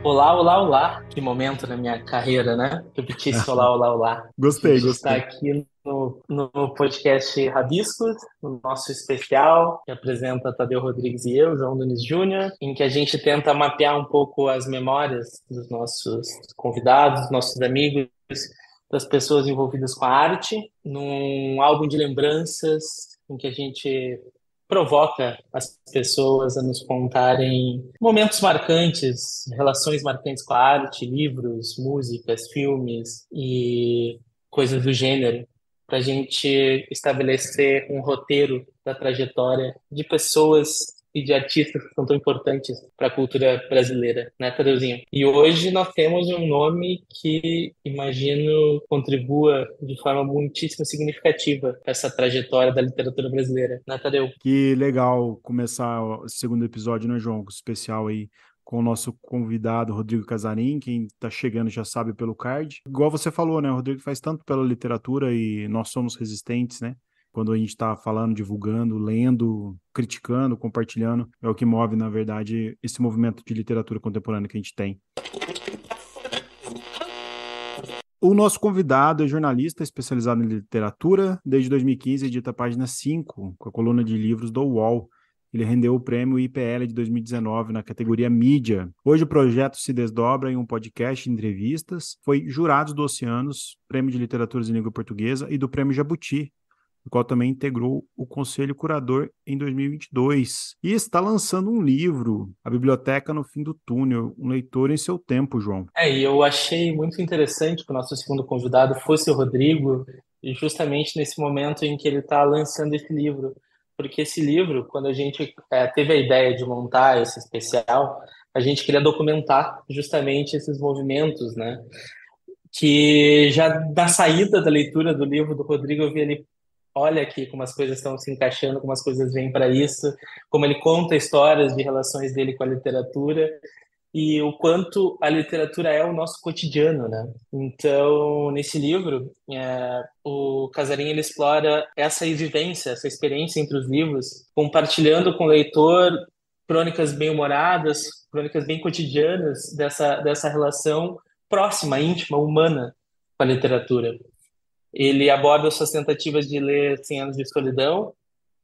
Olá, olá, olá. Que momento na minha carreira, né? Repetir esse olá, olá, olá. A Gostei, gente está gostei. aqui no podcast Rabiscos, no nosso especial, que apresenta Tadeu Rodrigues e eu, João Nunes Júnior, em que a gente tenta mapear um pouco as memórias dos nossos convidados, dos nossos amigos, das pessoas envolvidas com a arte, num álbum de lembranças em que a gente provoca as pessoas a nos contarem momentos marcantes, relações marcantes com a arte, livros, músicas, filmes e coisas do gênero, para a gente estabelecer um roteiro da trajetória de pessoas e de artistas que são tão importantes para a cultura brasileira, né, Tadeuzinho? E hoje nós temos um nome que imagino contribua de forma muitíssimo significativa para essa trajetória da literatura brasileira, né, Tadeu? Que legal começar o segundo episódio, né, João? Especial aí com o nosso convidado, Rodrigo Casarim. Quem está chegando já sabe pelo card. Igual você falou, né? O Rodrigo faz tanto pela literatura e nós somos resistentes, né? Quando a gente está falando, divulgando, lendo, criticando, compartilhando, é o que move, na verdade, esse movimento de literatura contemporânea que a gente tem. O nosso convidado é jornalista especializado em literatura. Desde 2015, edita a página 5, com a coluna de livros do UOL. Ele rendeu o prêmio IPL de 2019 na categoria Mídia. Hoje o projeto se desdobra em um podcast de entrevistas. Foi Jurados do Oceanos, Prêmio de Literaturas em Língua Portuguesa, e do Prêmio Jabuti, o qual também integrou o Conselho Curador em 2022. E está lançando um livro, A Biblioteca no Fim do Túnel, um leitor em seu tempo, João. E eu achei muito interessante que o nosso segundo convidado fosse o Rodrigo, e justamente nesse momento em que ele está lançando esse livro. Porque esse livro, quando a gente teve a ideia de montar esse especial, a gente queria documentar justamente esses movimentos, né? Que já da saída da leitura do livro do Rodrigo, eu vi ele, olha aqui como as coisas estão se encaixando, como as coisas vêm para isso, como ele conta histórias de relações dele com a literatura e o quanto a literatura é o nosso cotidiano, né? Então, nesse livro, o Casarim ele explora essa vivência, essa experiência entre os livros, compartilhando com o leitor crônicas bem-humoradas, crônicas bem cotidianas dessa relação próxima, íntima, humana com a literatura. Ele aborda suas tentativas de ler Cem Anos de Solidão.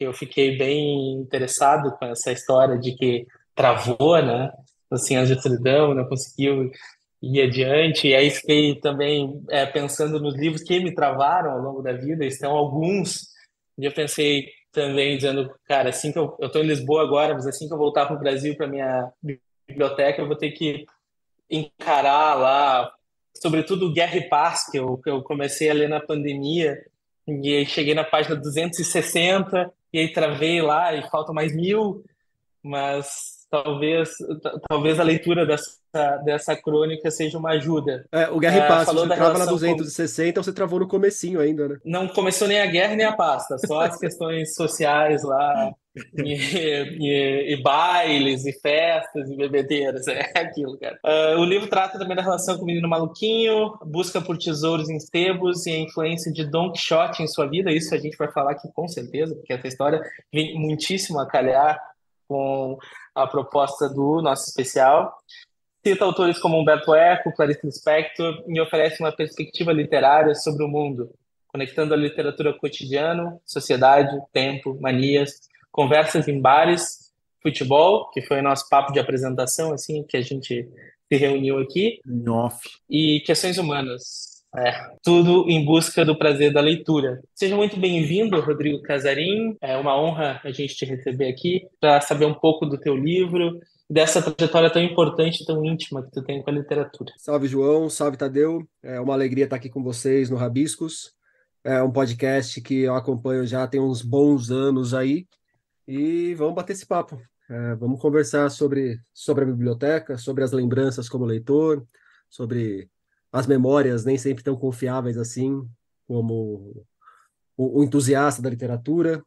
Eu fiquei bem interessado com essa história de que travou, né? Nos Cem Anos de Solidão, não conseguiu ir adiante. E aí fiquei também pensando nos livros que me travaram ao longo da vida. Estão alguns. E eu pensei também, dizendo, cara, assim que eu estou em Lisboa agora, mas assim que eu voltar para o Brasil, para minha biblioteca, eu vou ter que encarar lá, sobretudo Guerra e Paz, que eu comecei a ler na pandemia, e aí cheguei na página 260, e aí travei lá, e faltam mais 1000, mas talvez a leitura dessa crônica seja uma ajuda. O Guerra e Paz, se Falou você da trava na relação com 260, você travou no comecinho ainda, né? não começou nem a guerra nem a pasta, só as questões sociais lá, e bailes, e festas, e bebedeiras, é aquilo, cara. O livro trata também da relação com o menino maluquinho, busca por tesouros em sebos e a influência de Don Quixote em sua vida, isso a gente vai falar aqui com certeza, porque essa história vem muitíssimo a calhar com a proposta do nosso especial. Cita autores como Humberto Eco, Clarice Lispector e oferece uma perspectiva literária sobre o mundo, conectando a literatura ao cotidiano, sociedade, tempo, manias, conversas em bares, futebol, que foi o nosso papo de apresentação, assim, que a gente se reuniu aqui, Nof. e questões humanas. Tudo em busca do prazer da leitura. Seja muito bem-vindo, Rodrigo Casarim. É uma honra a gente te receber aqui para saber um pouco do teu livro, dessa trajetória tão importante, tão íntima que tu tem com a literatura. Salve, João, salve, Tadeu. É uma alegria estar aqui com vocês no Rabiscos. É um podcast que eu acompanho já tem uns bons anos aí. E vamos bater esse papo. Vamos conversar sobre a biblioteca, sobre as lembranças como leitor, sobre as memórias nem sempre tão confiáveis assim, como o entusiasta da literatura.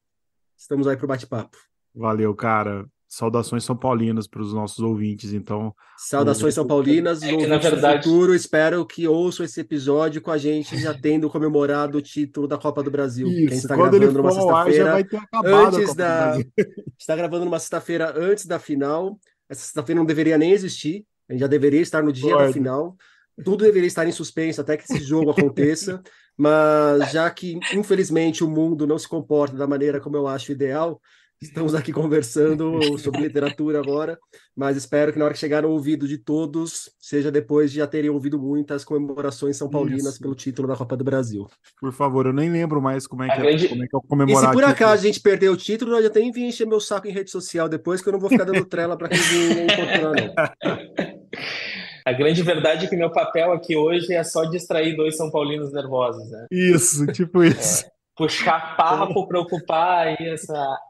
Estamos aí para o bate-papo. Valeu, cara. Saudações são paulinas para os nossos ouvintes. Então, Saudações o... São Paulinas, os É que, na ouvintes do verdade, futuro, espero que ouçam esse episódio com a gente já tendo comemorado o título da Copa do Brasil, que a gente Isso, está quando ele gravando numa for ao ar, já vai sexta-feira ter acabado a antes Copa do da. Brasil. Está gravando numa sexta-feira antes da final. Essa sexta-feira não deveria nem existir, A gente já deveria estar no dia da Concordo. final, tudo deveria estar em suspenso até que esse jogo aconteça, mas já que, infelizmente, o mundo não se comporta da maneira como eu acho ideal, estamos aqui conversando sobre literatura agora, mas espero que na hora que chegar no ouvido de todos, seja depois de já terem ouvido muitas comemorações são paulinas pelo Isso. título da Copa do Brasil. Por favor, eu nem lembro mais A como é grande, que é o E se por comemorativo. acaso a gente perder o título, não adianta nem vir encher meu saco em rede social depois, que eu não vou ficar dando trela para quem vir me importunar, não. a grande verdade é que meu papel aqui hoje é só distrair dois São Paulinos nervosos, né? Isso, tipo isso. Puxar papo para ocupar aí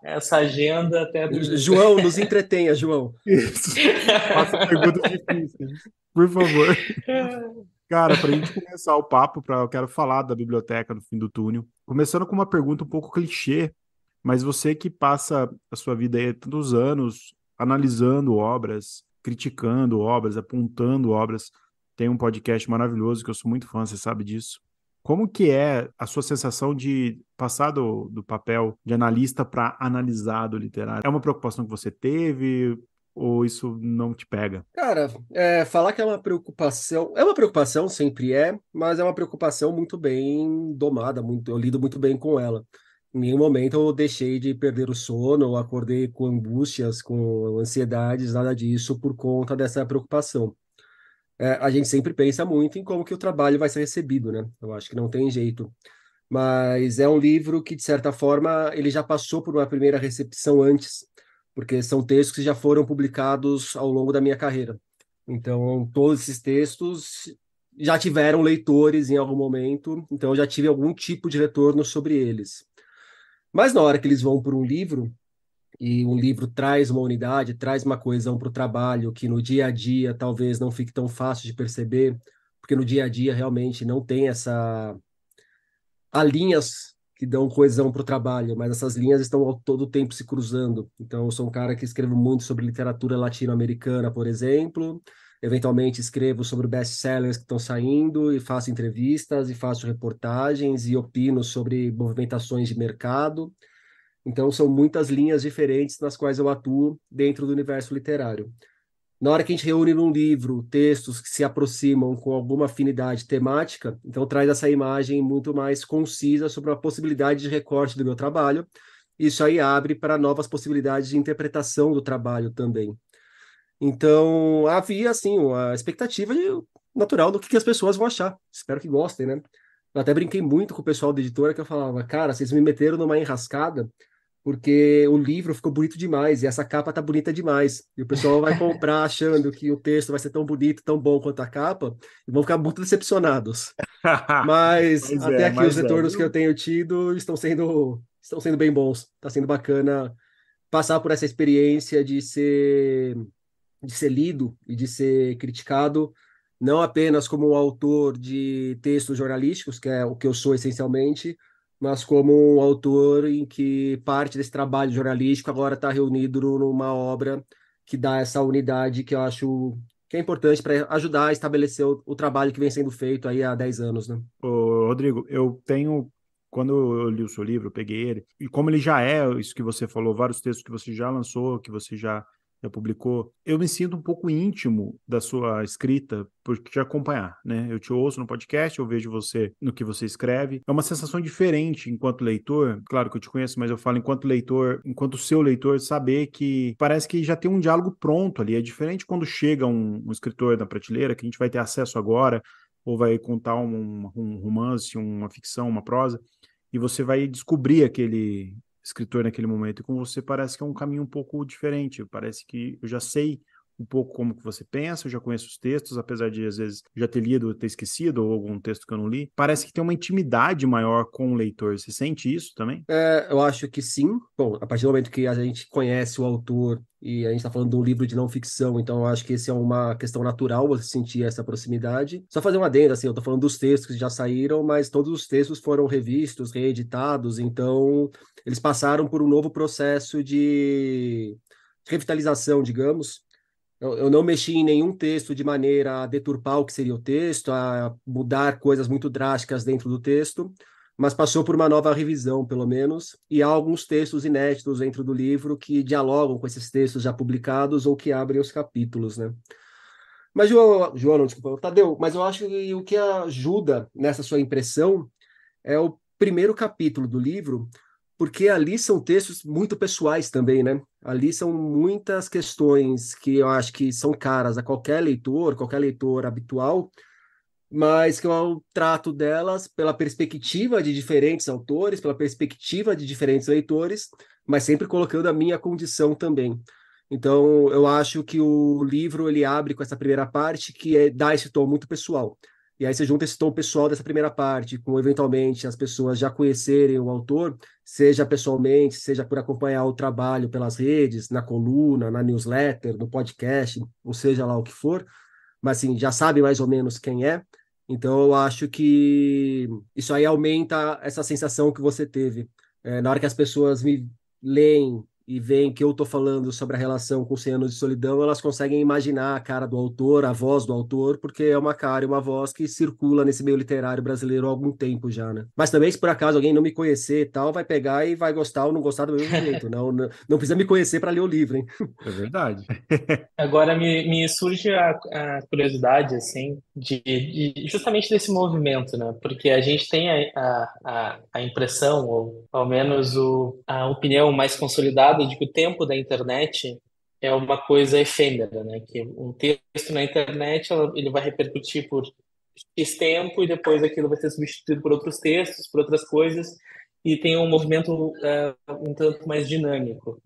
essa agenda até domingo. João, nos entretenha, João. Isso. Faça perguntas difíceis, por favor. Cara, para a gente começar o papo, eu quero falar da biblioteca no fim do túnel. Começando com uma pergunta um pouco clichê, mas você que passa a sua vida aí há tantos anos analisando obras, criticando obras, apontando obras, tem um podcast maravilhoso que eu sou muito fã, você sabe disso. Como que é a sua sensação de passar do papel de analista para analisado literário? É uma preocupação que você teve ou isso não te pega? Cara, falar que é uma preocupação, sempre é, mas é uma preocupação muito bem domada, eu lido muito bem com ela. Em nenhum momento eu deixei de perder o sono, ou acordei com angústias, com ansiedades, nada disso por conta dessa preocupação. A gente sempre pensa muito em como que o trabalho vai ser recebido, né? Eu acho que não tem jeito. Mas é um livro que, de certa forma, ele já passou por uma primeira recepção antes, porque são textos que já foram publicados ao longo da minha carreira. Então, todos esses textos já tiveram leitores em algum momento, então eu já tive algum tipo de retorno sobre eles. Mas na hora que eles vão para um livro, e um livro traz uma unidade, traz uma coesão para o trabalho, que no dia a dia talvez não fique tão fácil de perceber, porque no dia a dia realmente não tem há linhas que dão coesão para o trabalho, mas essas linhas estão ao todo tempo se cruzando. Então, eu sou um cara que escrevo muito sobre literatura latino-americana, por exemplo. Eventualmente escrevo sobre best-sellers que estão saindo e faço entrevistas e faço reportagens e opino sobre movimentações de mercado. Então, são muitas linhas diferentes nas quais eu atuo dentro do universo literário. Na hora que a gente reúne num livro textos que se aproximam com alguma afinidade temática, então traz essa imagem muito mais concisa sobre a possibilidade de recorte do meu trabalho. Isso aí abre para novas possibilidades de interpretação do trabalho também. Então, havia, assim, uma expectativa natural do que as pessoas vão achar. Espero que gostem, né? Eu até brinquei muito com o pessoal da editora, que eu falava, cara, vocês me meteram numa enrascada, porque o livro ficou bonito demais e essa capa tá bonita demais. E o pessoal vai comprar achando que o texto vai ser tão bonito, tão bom quanto a capa, e vão ficar muito decepcionados. Mas até aqui os Mas é, retornos que eu viu? tenho tido estão sendo bem bons. Está sendo bacana passar por essa experiência de ser lido e de ser criticado, não apenas como um autor de textos jornalísticos, que é o que eu sou essencialmente, mas como um autor em que parte desse trabalho jornalístico agora está reunido numa obra que dá essa unidade que eu acho que é importante para ajudar a estabelecer o trabalho que vem sendo feito aí há 10 anos, né? Ô, Rodrigo, quando eu li o seu livro, eu peguei ele, e como ele já é isso que você falou, vários textos que você já lançou, que você já publicou, eu me sinto um pouco íntimo da sua escrita, por te acompanhar, né? Eu te ouço no podcast, eu vejo você no que você escreve. É uma sensação diferente enquanto leitor, claro que eu te conheço, mas eu falo enquanto leitor, enquanto seu leitor, saber que parece que já tem um diálogo pronto ali. É diferente quando chega um escritor na prateleira, que a gente vai ter acesso agora, ou vai contar um romance, uma ficção, uma prosa, e você vai descobrir aquele escritor naquele momento. E com você parece que é um caminho um pouco diferente. Parece que eu já sei um pouco como que você pensa, eu já conheço os textos, apesar de às vezes já ter lido ou ter esquecido, ou algum texto que eu não li. Parece que tem uma intimidade maior com o leitor. Você sente isso também? Eu acho que sim. Bom, a partir do momento que a gente conhece o autor e a gente está falando de um livro de não ficção, então eu acho que esse é uma questão natural você sentir essa proximidade. Só fazer um adendo, assim, eu estou falando dos textos que já saíram, mas todos os textos foram revistos, reeditados, então eles passaram por um novo processo de revitalização, digamos. Eu não mexi em nenhum texto de maneira a deturpar o que seria o texto, a mudar coisas muito drásticas dentro do texto, mas passou por uma nova revisão, pelo menos, e há alguns textos inéditos dentro do livro que dialogam com esses textos já publicados ou que abrem os capítulos, né? Mas, João, não, desculpa, Tadeu, mas eu acho que o que ajuda nessa sua impressão é o primeiro capítulo do livro, porque ali são textos muito pessoais também, né? Ali são muitas questões que eu acho que são caras a qualquer leitor habitual, mas que eu trato delas pela perspectiva de diferentes autores, pela perspectiva de diferentes leitores, mas sempre colocando a minha condição também. Então, eu acho que o livro ele abre com essa primeira parte dá esse tom muito pessoal. E aí você junta esse tom pessoal dessa primeira parte com, eventualmente, as pessoas já conhecerem o autor, seja pessoalmente, seja por acompanhar o trabalho pelas redes, na coluna, na newsletter, no podcast, ou seja lá o que for, mas assim, já sabe mais ou menos quem é. Então, eu acho que isso aí aumenta essa sensação que você teve. Na hora que as pessoas me leem e veem que eu estou falando sobre a relação com 100 anos de solidão, elas conseguem imaginar a cara do autor, a voz do autor, porque é uma cara e uma voz que circula nesse meio literário brasileiro há algum tempo já, né? Mas também, se por acaso alguém não me conhecer e tal, vai pegar e vai gostar ou não gostar do mesmo jeito. Não, não, não precisa me conhecer para ler o livro, hein? É verdade. Agora me surge a curiosidade, assim, justamente desse movimento, né? Porque a gente tem a impressão, ou ao menos a opinião mais consolidada, de que o tempo da internet é uma coisa efêmera, né? Que um texto na internet, ele vai repercutir por X tempo e depois aquilo vai ser substituído por outros textos, por outras coisas, e tem um movimento um tanto mais dinâmico.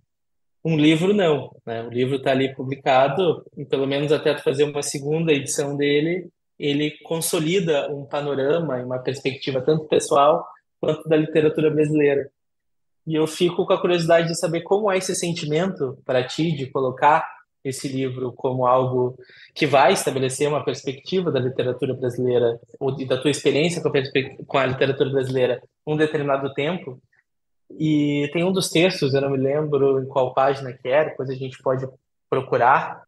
Um livro não, né? O livro está ali publicado, e pelo menos até tu fazer uma segunda edição dele, ele consolida um panorama e uma perspectiva tanto pessoal quanto da literatura brasileira. E eu fico com a curiosidade de saber como é esse sentimento para ti de colocar esse livro como algo que vai estabelecer uma perspectiva da literatura brasileira ou da tua experiência com a literatura brasileira um determinado tempo, e tem um dos textos, eu não me lembro em qual página que era, depois a gente pode procurar,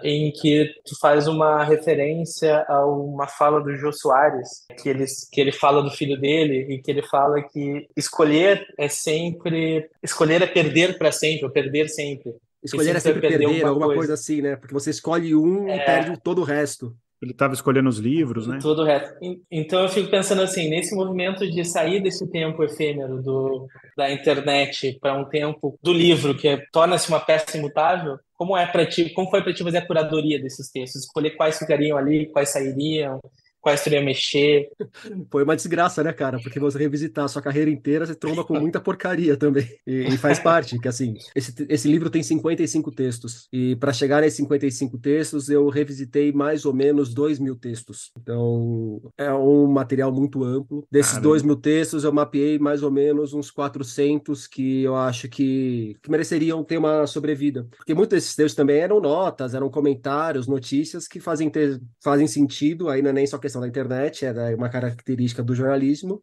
em que tu faz uma referência a uma fala do Jô Soares, que ele fala do filho dele e que ele fala que escolher é perder para sempre, ou perder sempre. E Escolher é sempre tu vai sempre perder perder, alguma alguma coisa. coisa assim, né? Porque você escolhe um e perde todo o resto. Ele estava escolhendo os livros, E né? todo o resto. Então eu fico pensando assim, nesse movimento de sair desse tempo efêmero da internet para um tempo do livro, torna-se uma peça imutável, como é para ti, como foi para ti fazer a curadoria desses textos? Escolher quais ficariam ali, quais sairiam, quais tu ia mexer. Foi uma desgraça, né, cara? Porque você revisitar a sua carreira inteira, você tromba com muita porcaria também. E faz parte, que assim, esse livro tem 55 textos. E para chegar nesses 55 textos, eu revisitei mais ou menos 2.000 textos. Então, é um material muito amplo. Desses dois Caramba. mil textos, eu mapeei mais ou menos uns 400 que eu acho que mereceriam ter uma sobrevida. Porque muitos desses textos também eram notas, eram comentários, notícias que fazem sentido, aí não é nem só questão da internet, é uma característica do jornalismo,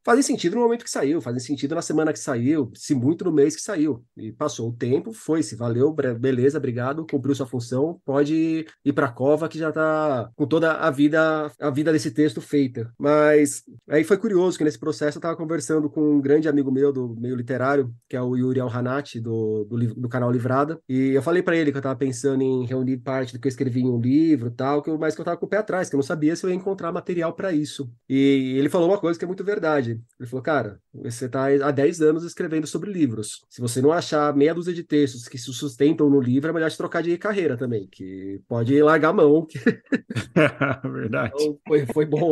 fazem sentido no momento que saiu, fazem sentido na semana que saiu, se muito no mês que saiu. E passou o tempo, foi-se, valeu, beleza, obrigado, cumpriu sua função, pode ir para a cova que já está com toda a vida desse texto feita. Mas aí foi curioso que nesse processo eu estava conversando com um grande amigo meu do meio literário, que é o Yuri Alhanati, do canal Livrada, e eu falei para ele que eu estava pensando em reunir parte do que eu escrevi em um livro e tal, mas que eu estava com o pé atrás, que eu não sabia se eu ia encontrar material para isso. E ele falou uma coisa que é muito verdade. Ele falou, cara, você está há 10 anos escrevendo sobre livros. Se você não achar meia dúzia de textos que se sustentam no livro, é melhor te trocar de carreira também, que pode largar a mão. Verdade. Então, foi bom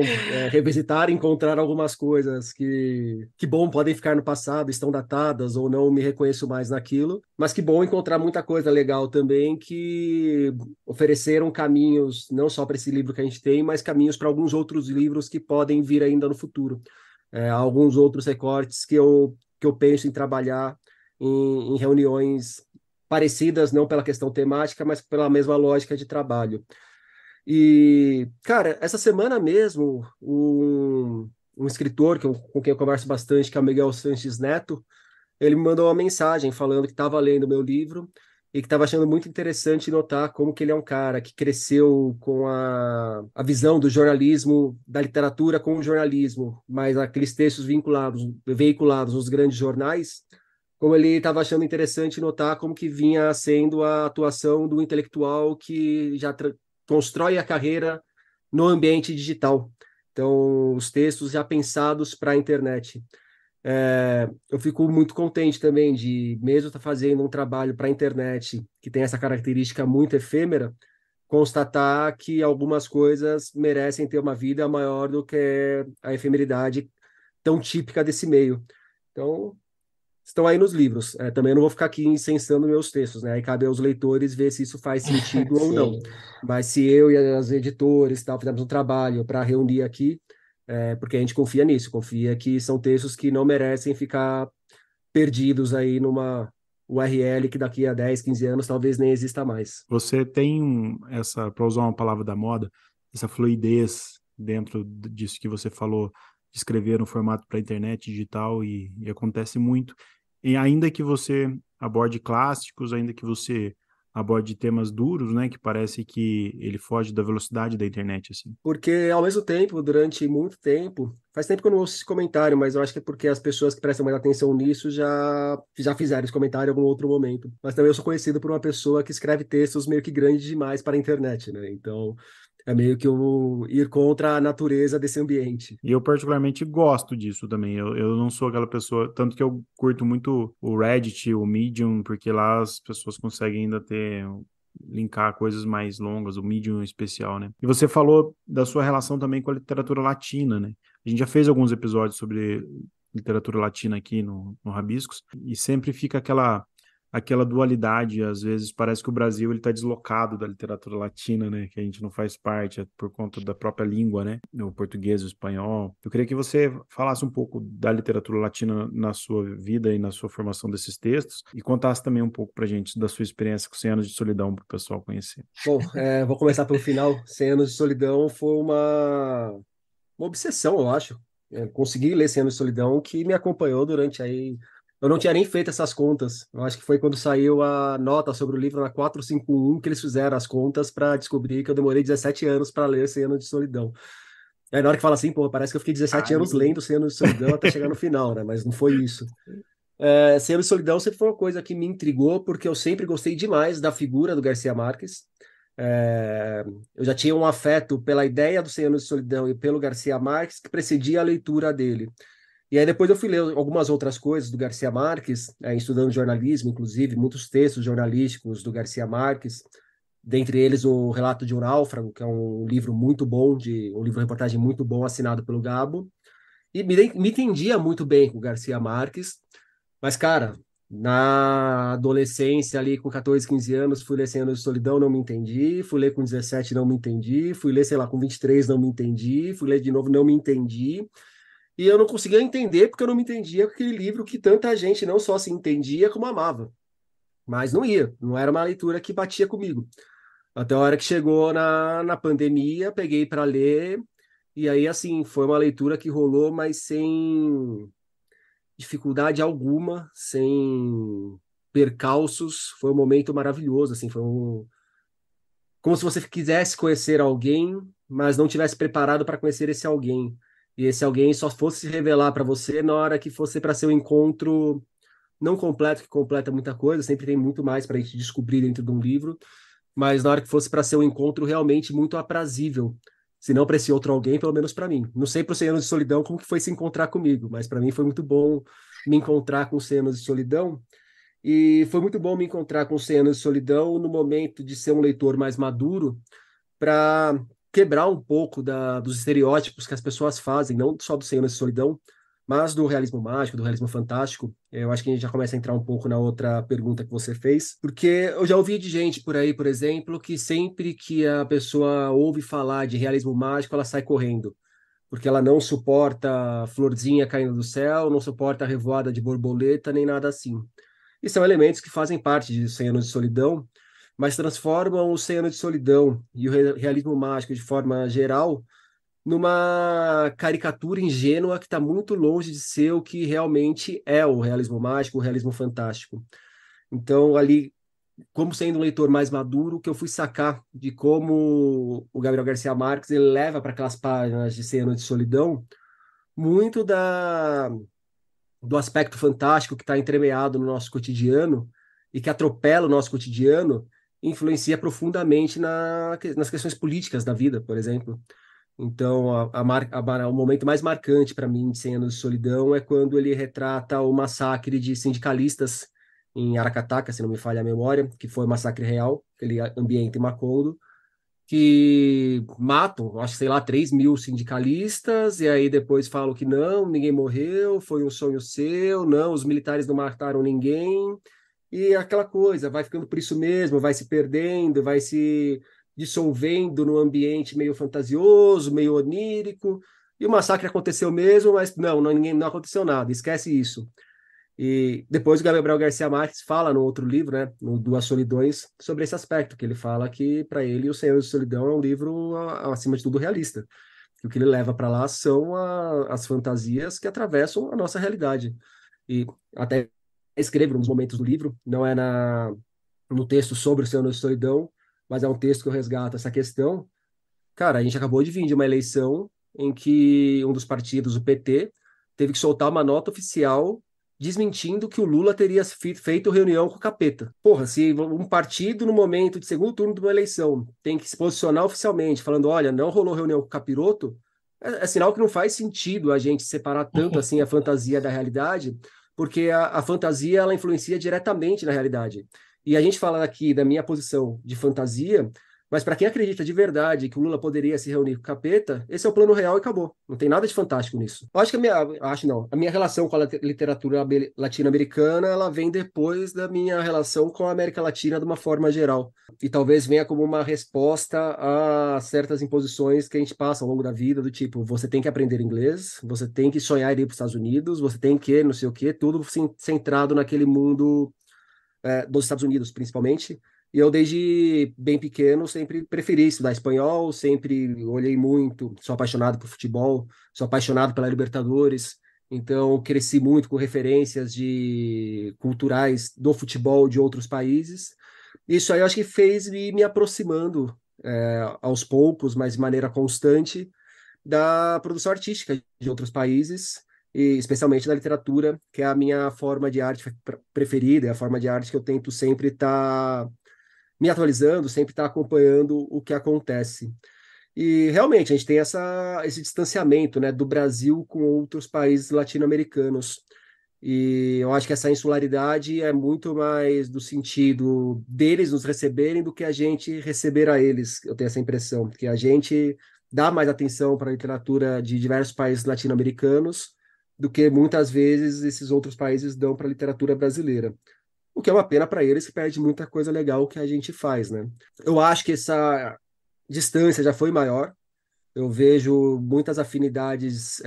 revisitar e encontrar algumas coisas que bom, podem ficar no passado, estão datadas ou não me reconheço mais naquilo, mas que bom encontrar muita coisa legal também que ofereceram caminhos, não só para esse livro que a gente tem, mas caminhos para alguns outros livros que podem vir ainda no futuro. Alguns outros recortes que eu penso em trabalhar em reuniões parecidas, não pela questão temática, mas pela mesma lógica de trabalho. E, cara, essa semana mesmo, um escritor com quem eu converso bastante, que é o Miguel Sanches Neto, ele me mandou uma mensagem falando que estava lendo meu livro e que estava achando muito interessante notar como que ele é um cara que cresceu com a visão do jornalismo, da literatura com o jornalismo, mas aqueles textos veiculados nos grandes jornais, como ele estava achando interessante notar como que vinha sendo a atuação do intelectual que já constrói a carreira no ambiente digital. Então, os textos já pensados para a internet. Eu fico muito contente também de, mesmo estar fazendo um trabalho para a internet que tem essa característica muito efêmera, constatar que algumas coisas merecem ter uma vida maior do que a efemeridade tão típica desse meio. Então, estão aí nos livros. Também não vou ficar aqui incensando meus textos, né? Aí cabe aos leitores ver se isso faz sentido ou não. Sim. Mas se eu e as editores tal, fizemos um trabalho para reunir aqui, porque a gente confia nisso, confia que são textos que não merecem ficar perdidos aí numa URL que daqui a 10, 15 anos talvez nem exista mais. Você tem essa, para usar uma palavra da moda, essa fluidez dentro disso que você falou, de escrever no formato para internet digital e acontece muito. E ainda que você aborde clássicos, ainda que você aborde temas duros, né, que parece que ele foge da velocidade da internet, assim. Porque, ao mesmo tempo, durante muito tempo, faz tempo que eu não ouço esse comentário, mas eu acho que é porque as pessoas que prestam mais atenção nisso já fizeram esse comentário em algum outro momento. Mas também eu sou conhecido por uma pessoa que escreve textos meio que grandes demais para a internet, né? Então, é meio que um ir contra a natureza desse ambiente. E eu particularmente gosto disso também. Eu não sou aquela pessoa, tanto que eu curto muito o Reddit, o Medium, porque lá as pessoas conseguem ainda linkar coisas mais longas, o Medium em especial, né? E você falou da sua relação também com a literatura latina, né? A gente já fez alguns episódios sobre literatura latina aqui no Rabiscos, e sempre fica aquela dualidade, às vezes parece que o Brasil ele está deslocado da literatura latina, né, que a gente não faz parte por conta da própria língua, né, o português, o espanhol. Eu queria que você falasse um pouco da literatura latina na sua vida e na sua formação desses textos e contasse também um pouco para a gente da sua experiência com 100 anos de solidão para o pessoal conhecer. Bom, vou começar pelo final. 100 Anos de Solidão foi uma obsessão, eu acho. Consegui ler 100 Anos de Solidão, que me acompanhou durante aí. Eu não tinha nem feito essas contas. Eu acho que foi quando saiu a nota sobre o livro na 451 que eles fizeram as contas para descobrir que eu demorei 17 anos para ler 100 Anos de Solidão. Aí na hora que fala assim, pô, parece que eu fiquei 17 anos Ai, lendo 100 Anos de Solidão até chegar no final, né? Mas não foi isso. 100 Anos de Solidão sempre foi uma coisa que me intrigou, porque eu sempre gostei demais da figura do Garcia Marques. É, eu já tinha um afeto pela ideia do 100 Anos de Solidão e pelo Garcia Marques que precedia a leitura dele. E aí depois eu fui ler algumas outras coisas do Garcia Marques, estudando jornalismo, inclusive, muitos textos jornalísticos do Garcia Marques, dentre eles o Relato de um Náufrago, que é um livro muito bom, um livro-reportagem muito bom, assinado pelo Gabo, e me entendia muito bem com o Garcia Marques, mas, cara, na adolescência, ali com 14, 15 anos, fui ler 100 Anos de Solidão, não me entendi. Fui ler com 17, não me entendi. Fui ler, sei lá, com 23, não me entendi. Fui ler de novo, não me entendi. E eu não conseguia entender porque eu não me entendia com aquele livro que tanta gente não só se entendia, como amava. Mas não ia, não era uma leitura que batia comigo. Até a hora que chegou na pandemia, peguei para ler. E aí, assim, foi uma leitura que rolou, mas sem dificuldade alguma, sem percalços. Foi um momento maravilhoso, assim, como se você quisesse conhecer alguém, mas não tivesse preparado para conhecer esse alguém. E esse alguém só fosse se revelar para você na hora que fosse para ser um encontro não completo, que completa muita coisa, sempre tem muito mais para a gente descobrir dentro de um livro, mas na hora que fosse para ser um encontro realmente muito aprazível. Se não para esse outro alguém, pelo menos para mim. Não sei para os 100 Anos de Solidão como que foi se encontrar comigo, mas para mim foi muito bom me encontrar com 100 Anos de Solidão. E foi muito bom me encontrar com 100 Anos de Solidão no momento de ser um leitor mais maduro, para quebrar um pouco dos estereótipos que as pessoas fazem, não só do 100 Anos de Solidão, mas do realismo mágico, do realismo fantástico. Eu acho que a gente já começa a entrar um pouco na outra pergunta que você fez, porque eu já ouvi de gente por aí, por exemplo, que sempre que a pessoa ouve falar de realismo mágico, ela sai correndo, porque ela não suporta florzinha caindo do céu, não suporta a revoada de borboleta, nem nada assim. E são elementos que fazem parte de 100 Anos de Solidão, mas transformam o 100 Anos de Solidão e o realismo mágico de forma geral numa caricatura ingênua que está muito longe de ser o que realmente é o realismo mágico, o realismo fantástico. Então, ali, como sendo um leitor mais maduro, que eu fui sacar de como o Gabriel Garcia Marques ele leva para aquelas páginas de 100 Anos de Solidão muito do aspecto fantástico que está entremeado no nosso cotidiano e que atropela o nosso cotidiano influencia profundamente nas questões políticas da vida, por exemplo. Então, o momento mais marcante para mim de 100 Anos de Solidão é quando ele retrata o massacre de sindicalistas em Aracataca, se não me falha a memória, que foi um massacre real, aquele ambiente em Macondo, que matam, acho que sei lá, 3.000 sindicalistas, e aí depois falam que não, ninguém morreu, foi um sonho seu, não, os militares não mataram ninguém, e aquela coisa, vai ficando por isso mesmo, vai se perdendo, vai se dissolvendo num ambiente meio fantasioso, meio onírico, e o massacre aconteceu mesmo, mas ninguém, não aconteceu nada, esquece isso. E depois o Gabriel Garcia Marques fala no outro livro, né, no Duas Solidões, sobre esse aspecto, que ele fala que, para ele, O Senhor de Solidão é um livro, acima de tudo, realista. Que o que ele leva para lá são as fantasias que atravessam a nossa realidade. E até escrevo nos momentos do livro, não é no texto sobre O Senhor de Solidão, mas é um texto que eu resgato essa questão. Cara, a gente acabou de vir de uma eleição em que um dos partidos, o PT, teve que soltar uma nota oficial desmentindo que o Lula teria feito reunião com o capeta. Porra, se um partido, no momento de segundo turno de uma eleição, tem que se posicionar oficialmente, falando: olha, não rolou reunião com o capiroto, é sinal que não faz sentido a gente separar tanto assim a fantasia da realidade, porque a fantasia ela influencia diretamente na realidade. E a gente fala aqui da minha posição de fantasia. Mas para quem acredita de verdade que o Lula poderia se reunir com o capeta, esse é o plano real e acabou. Não tem nada de fantástico nisso. Eu acho que a minha relação com a literatura latino-americana, ela vem depois da minha relação com a América Latina de uma forma geral. E talvez venha como uma resposta a certas imposições que a gente passa ao longo da vida, do tipo, você tem que aprender inglês, você tem que sonhar em ir para os Estados Unidos, você tem que, não sei o quê, tudo centrado naquele mundo dos Estados Unidos, principalmente. E eu, desde bem pequeno, sempre preferi estudar espanhol, sempre olhei muito, sou apaixonado por futebol, sou apaixonado pela Libertadores, então cresci muito com referências culturais do futebol de outros países. Isso aí eu acho que fez me aproximando, aos poucos, mas de maneira constante, da produção artística de outros países, e especialmente da literatura, que é a minha forma de arte preferida, é a forma de arte que eu tento sempre estar me atualizando, sempre estar acompanhando o que acontece. E realmente a gente tem esse distanciamento, né, do Brasil com outros países latino-americanos. E eu acho que essa insularidade é muito mais do sentido deles nos receberem do que a gente receber a eles. Eu tenho essa impressão, que a gente dá mais atenção para a literatura de diversos países latino-americanos do que muitas vezes esses outros países dão para a literatura brasileira. O que é uma pena para eles, que perde muita coisa legal que a gente faz, né? Eu acho que essa distância já foi maior. Eu vejo muitas afinidades,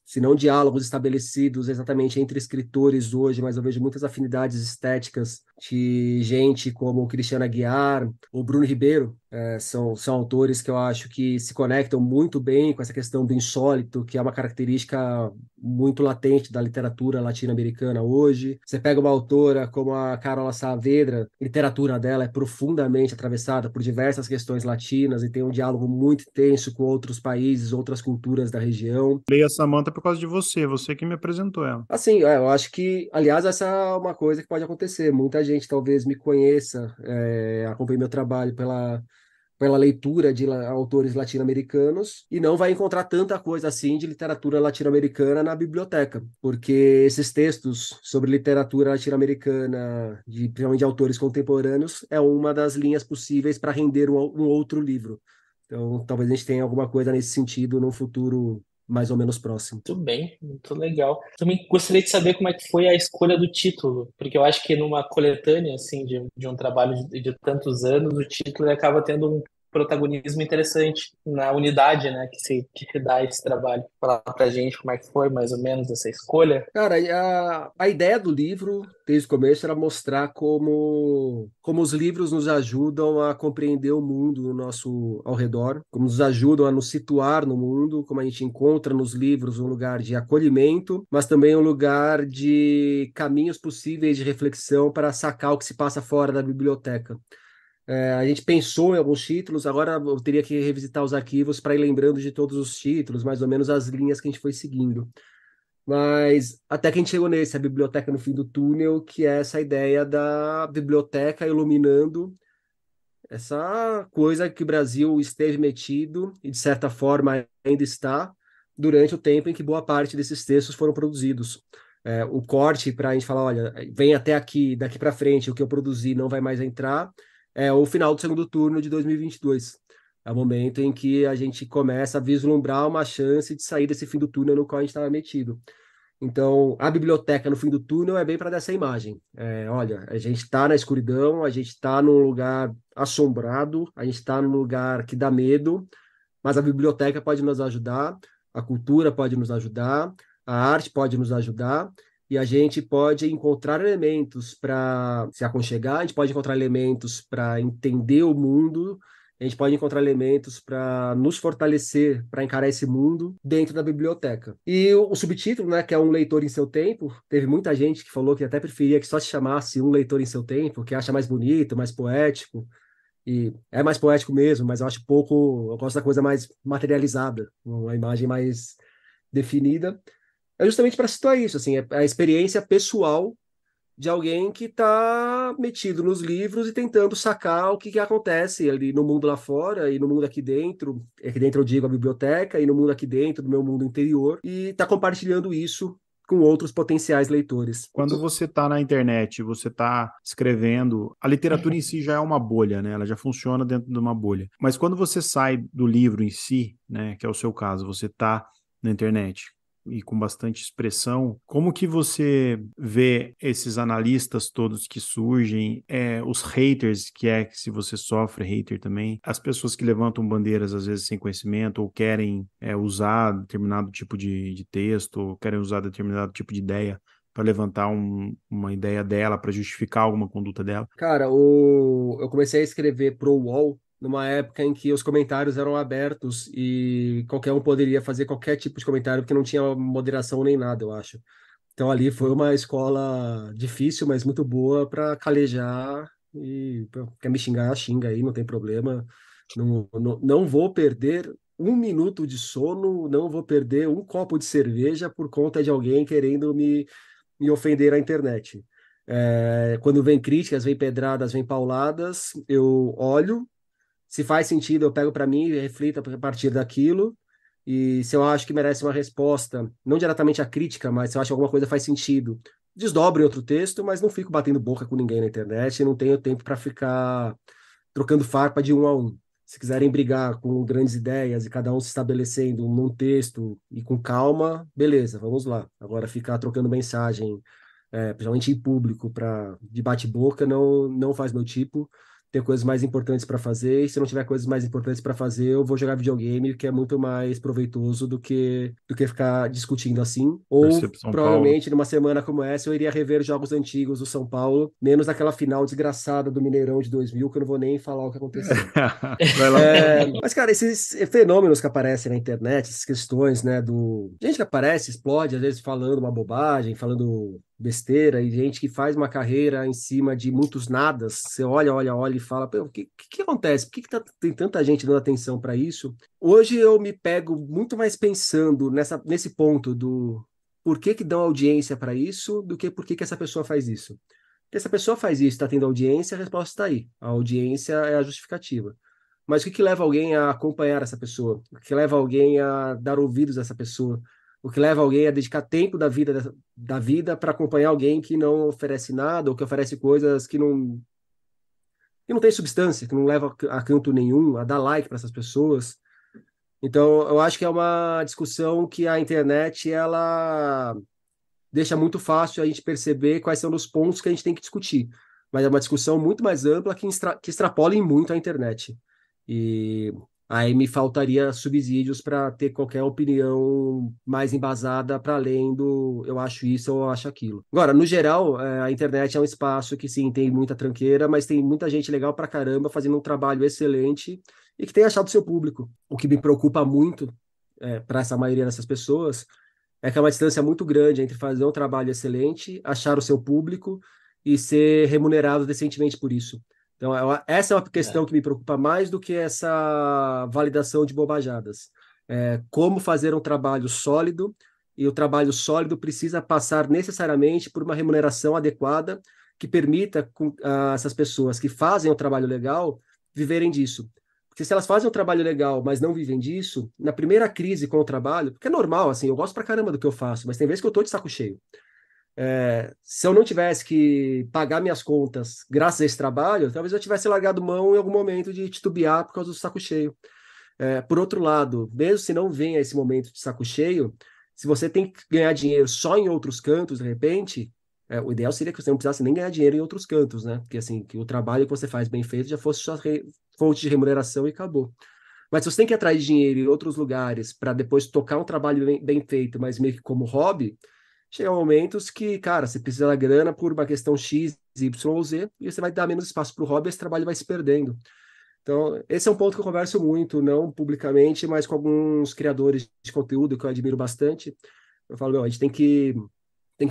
se não diálogos estabelecidos exatamente entre escritores hoje, mas eu vejo muitas afinidades estéticas de gente como o Cristiano Aguiar ou Bruno Ribeiro. São autores que eu acho que se conectam muito bem com essa questão do insólito, que é uma característica muito latente da literatura latino-americana hoje. Você pega uma autora como a Carola Saavedra, a literatura dela é profundamente atravessada por diversas questões latinas e tem um diálogo muito intenso com outros países, outras culturas da região. Leia a Samantha por causa de você, você que me apresentou ela. Assim, eu acho que, aliás, essa é uma coisa que pode acontecer. Muita gente talvez me conheça, acompanhe meu trabalho pela leitura de autores latino-americanos e não vai encontrar tanta coisa assim de literatura latino-americana na biblioteca, porque esses textos sobre literatura latino-americana, principalmente de autores contemporâneos, é uma das linhas possíveis para render um outro livro. Então, talvez a gente tenha alguma coisa nesse sentido num futuro mais ou menos próximo. Muito bem, muito legal. Também gostaria de saber como é que foi a escolha do título, porque eu acho que numa coletânea assim de um trabalho de tantos anos, o título ele acaba tendo um protagonismo interessante na unidade, né, que se dá esse trabalho. Falar pra gente como é que foi mais ou menos essa escolha. Cara, a ideia do livro, desde o começo, era mostrar como os livros nos ajudam a compreender o mundo no nosso ao redor, como nos ajudam a nos situar no mundo, como a gente encontra nos livros um lugar de acolhimento, mas também um lugar de caminhos possíveis de reflexão para sacar o que se passa fora da biblioteca. A gente pensou em alguns títulos, agora eu teria que revisitar os arquivos para ir lembrando de todos os títulos, mais ou menos as linhas que a gente foi seguindo. Mas até que a gente chegou nesse, a biblioteca no fim do túnel, que é essa ideia da biblioteca iluminando essa coisa que o Brasil esteve metido e, de certa forma, ainda está durante o tempo em que boa parte desses textos foram produzidos. O corte para a gente falar, olha, vem até aqui, daqui para frente, o que eu produzi não vai mais entrar, é o final do segundo turno de 2022. É o momento em que a gente começa a vislumbrar uma chance de sair desse fim do túnel no qual a gente estava metido. Então, a biblioteca no fim do túnel é bem para dessa imagem. Olha, a gente está na escuridão, a gente está num lugar assombrado, a gente está num lugar que dá medo, mas a biblioteca pode nos ajudar, a cultura pode nos ajudar, a arte pode nos ajudar, e a gente pode encontrar elementos para se aconchegar, a gente pode encontrar elementos para entender o mundo, a gente pode encontrar elementos para nos fortalecer, para encarar esse mundo dentro da biblioteca. E o subtítulo, né, que é Um Leitor em Seu Tempo, teve muita gente que falou que até preferia que só se chamasse Um Leitor em Seu Tempo, que acha mais bonito, mais poético. E é mais poético mesmo, mas eu acho pouco. Eu gosto da coisa mais materializada, uma imagem mais definida. É justamente para citar isso, assim, é a experiência pessoal de alguém que está metido nos livros e tentando sacar o que acontece ali no mundo lá fora e no mundo aqui dentro. Aqui dentro eu digo a biblioteca, e no mundo aqui dentro, do meu mundo interior, e está compartilhando isso com outros potenciais leitores. Quando você está na internet, você está escrevendo, a literatura em si já é uma bolha, né? Ela já funciona dentro de uma bolha. Mas quando você sai do livro em si, né, que é o seu caso, você está na internet e com bastante expressão, como que você vê esses analistas todos que surgem, os haters, que se você sofre hater também, as pessoas que levantam bandeiras às vezes sem conhecimento ou querem usar determinado tipo de texto, ou querem usar determinado tipo de ideia para levantar uma ideia dela, para justificar alguma conduta dela? Cara, eu comecei a escrever pro UOL numa época em que os comentários eram abertos e qualquer um poderia fazer qualquer tipo de comentário, porque não tinha moderação nem nada, eu acho. Então ali foi uma escola difícil, mas muito boa para calejar e pô, quer me xingar, xinga aí, não tem problema. Não vou perder um minuto de sono, não vou perder um copo de cerveja por conta de alguém querendo me ofender na internet. Quando vem críticas, vem pedradas, vem pauladas, eu olho, se faz sentido, eu pego para mim e reflito a partir daquilo. E se eu acho que merece uma resposta, não diretamente a crítica, mas se eu acho que alguma coisa faz sentido, desdobro em outro texto, mas não fico batendo boca com ninguém na internet, não tenho tempo para ficar trocando farpa de um a um. Se quiserem brigar com grandes ideias e cada um se estabelecendo num texto e com calma, beleza, vamos lá. Agora ficar trocando mensagem, principalmente em público, para de bate-boca, não faz meu tipo. Tem coisas mais importantes para fazer, e se não tiver coisas mais importantes para fazer, eu vou jogar videogame, que é muito mais proveitoso do que ficar discutindo assim. Ou Percepção Paulo. provavelmente numa semana como essa eu iria rever jogos antigos do São Paulo, menos aquela final desgraçada do Mineirão de 2000, que eu não vou nem falar o que aconteceu. Vai lá. Mas, cara, esses fenômenos que aparecem na internet, essas questões, né, gente que aparece, explode, às vezes falando uma bobagem, falando besteira, e gente que faz uma carreira em cima de muitos nadas, você olha, olha, olha e fala, o que acontece? Por que tem tanta gente dando atenção para isso? Hoje eu me pego muito mais pensando nesse ponto do por que dão audiência para isso, do que por que essa pessoa faz isso. Porque essa pessoa faz isso, está tendo audiência, a resposta está aí. A audiência é a justificativa. Mas o que leva alguém a acompanhar essa pessoa? O que leva alguém a dar ouvidos a essa pessoa? O que leva alguém a dedicar tempo da vida para acompanhar alguém que não oferece nada ou que oferece coisas que não tem substância, que não leva a canto nenhum, a dar like para essas pessoas? Então, eu acho que é uma discussão que a internet ela deixa muito fácil a gente perceber quais são os pontos que a gente tem que discutir. Mas é uma discussão muito mais ampla que extrapola em muito a internet. E aí me faltaria subsídios para ter qualquer opinião mais embasada para além do eu acho isso ou eu acho aquilo. Agora, no geral, a internet é um espaço que sim, tem muita tranqueira, mas tem muita gente legal para caramba fazendo um trabalho excelente e que tem achado seu público. O que me preocupa muito para essa maioria dessas pessoas é que é uma distância muito grande entre fazer um trabalho excelente, achar o seu público e ser remunerado decentemente por isso. Então, essa é uma questão que me preocupa mais do que essa validação de bobajadas. Como fazer um trabalho sólido e o trabalho sólido precisa passar necessariamente por uma remuneração adequada que permita essas pessoas que fazem o trabalho legal viverem disso. Porque se elas fazem um trabalho legal, mas não vivem disso, na primeira crise com o trabalho, porque é normal, assim, eu gosto pra caramba do que eu faço, mas tem vezes que eu tô de saco cheio. Se eu não tivesse que pagar minhas contas graças a esse trabalho, talvez eu tivesse largado mão em algum momento de titubear por causa do saco cheio. Por outro lado, mesmo se não venha esse momento de saco cheio, se você tem que ganhar dinheiro só em outros cantos, de repente, o ideal seria que você não precisasse nem ganhar dinheiro em outros cantos, né? Porque assim, que o trabalho que você faz bem feito já fosse sua fonte de remuneração e acabou. Mas se você tem que atrair dinheiro em outros lugares para depois tocar um trabalho bem feito, mas meio que como hobby, chega momentos que, cara, você precisa da grana por uma questão X, Y ou Z, e você vai dar menos espaço para o hobby e esse trabalho vai se perdendo. Então, esse é um ponto que eu converso muito, não publicamente, mas com alguns criadores de conteúdo que eu admiro bastante. Eu falo, meu, a gente tem que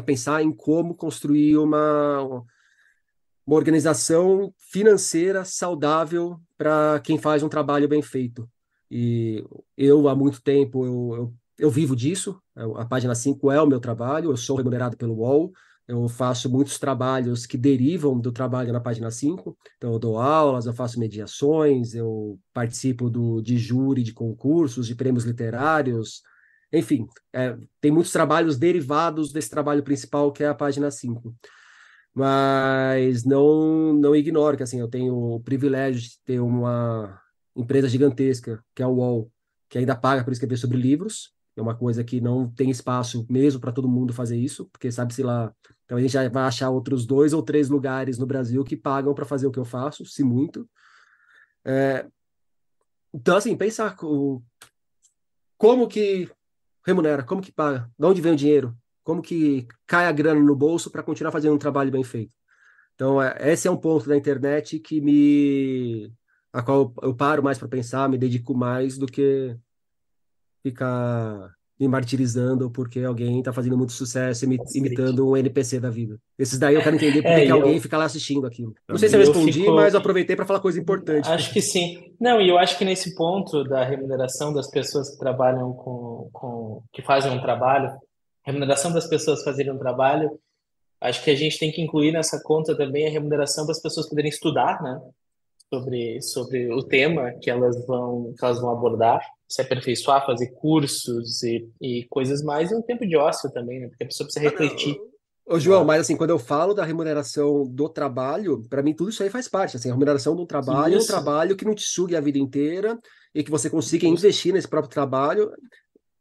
pensar em como construir uma organização financeira saudável para quem faz um trabalho bem feito. E eu, há muito tempo, eu vivo disso. A página 5 é o meu trabalho, eu sou remunerado pelo UOL, eu faço muitos trabalhos que derivam do trabalho na página 5. Então, eu dou aulas, eu faço mediações, eu participo de júri de concursos, de prêmios literários. Enfim, tem muitos trabalhos derivados desse trabalho principal, que é a página 5. Mas não ignoro que assim, eu tenho o privilégio de ter uma empresa gigantesca, que é o UOL, que ainda paga para escrever sobre livros. É uma coisa que não tem espaço mesmo para todo mundo fazer isso, porque sabe-se lá, então a gente já vai achar outros 2 ou 3 lugares no Brasil que pagam para fazer o que eu faço, se muito. Então, assim, pensar como que remunera, como que paga, de onde vem o dinheiro, como que cai a grana no bolso para continuar fazendo um trabalho bem feito. Então, esse é um ponto da internet a qual eu paro mais para pensar, me dedico mais do que ficar me martirizando porque alguém está fazendo muito sucesso Facilite. imitando um NPC da vida. Esses daí eu quero entender por que que E alguém eu, fica lá assistindo aquilo. Não sei se eu Também. e eu respondi, mas fico. eu aproveitei para falar coisa importante. Acho que sim. Não, e eu acho que nesse ponto da remuneração das pessoas que trabalham que fazem um trabalho, remuneração das pessoas fazerem um trabalho, acho que a gente tem que incluir nessa conta também a remuneração das pessoas poderem estudar, né? Sobre o tema que elas vão abordar, se aperfeiçoar, fazer cursos e coisas mais, e um tempo de ócio também, né? Porque a pessoa precisa Ah, refletir. não. Ô, João, Né? mas assim, quando eu falo da remuneração do trabalho, para mim tudo isso aí faz parte. Assim, a remuneração de um Isso, trabalho que não te sugue a vida inteira e que você consiga justo. investir nesse próprio trabalho.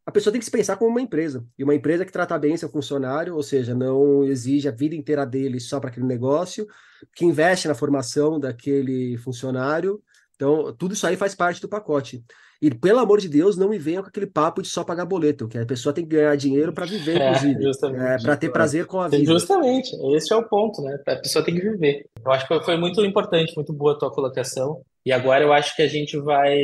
A pessoa tem que se pensar como uma empresa. E uma empresa que trata bem seu funcionário, ou seja, não exige a vida inteira dele só para aquele negócio, que investe na formação daquele funcionário. Então, tudo isso aí faz parte do pacote. E, pelo amor de Deus, não me venham com aquele papo de só pagar boleto, que a pessoa tem que ganhar dinheiro para viver, inclusive, Justamente. para ter prazer com a vida. Justamente, esse é o ponto, né? A pessoa tem que viver. Eu acho que foi muito importante, muito boa a tua colocação. E agora eu acho que a gente vai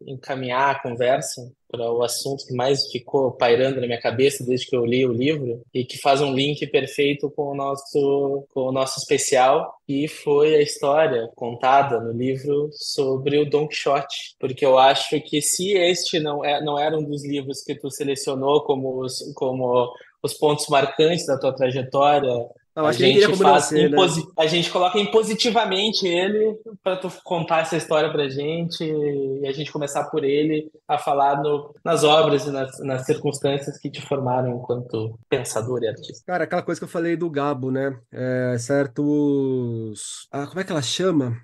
encaminhar a conversa para o assunto que mais ficou pairando na minha cabeça desde que eu li o livro e que faz um link perfeito com o nosso especial, e foi a história contada no livro sobre o Don Quixote. Porque eu acho que se este não era um dos livros que tu selecionou como os pontos marcantes da tua trajetória, Eu acho que nem teria como não ser, né? a gente coloca impositivamente ele para tu contar essa história pra gente e a gente começar por ele a falar nas obras e nas circunstâncias que te formaram enquanto pensador e artista. Cara, aquela coisa que eu falei do Gabo, né? Certos. Como é que ela chama?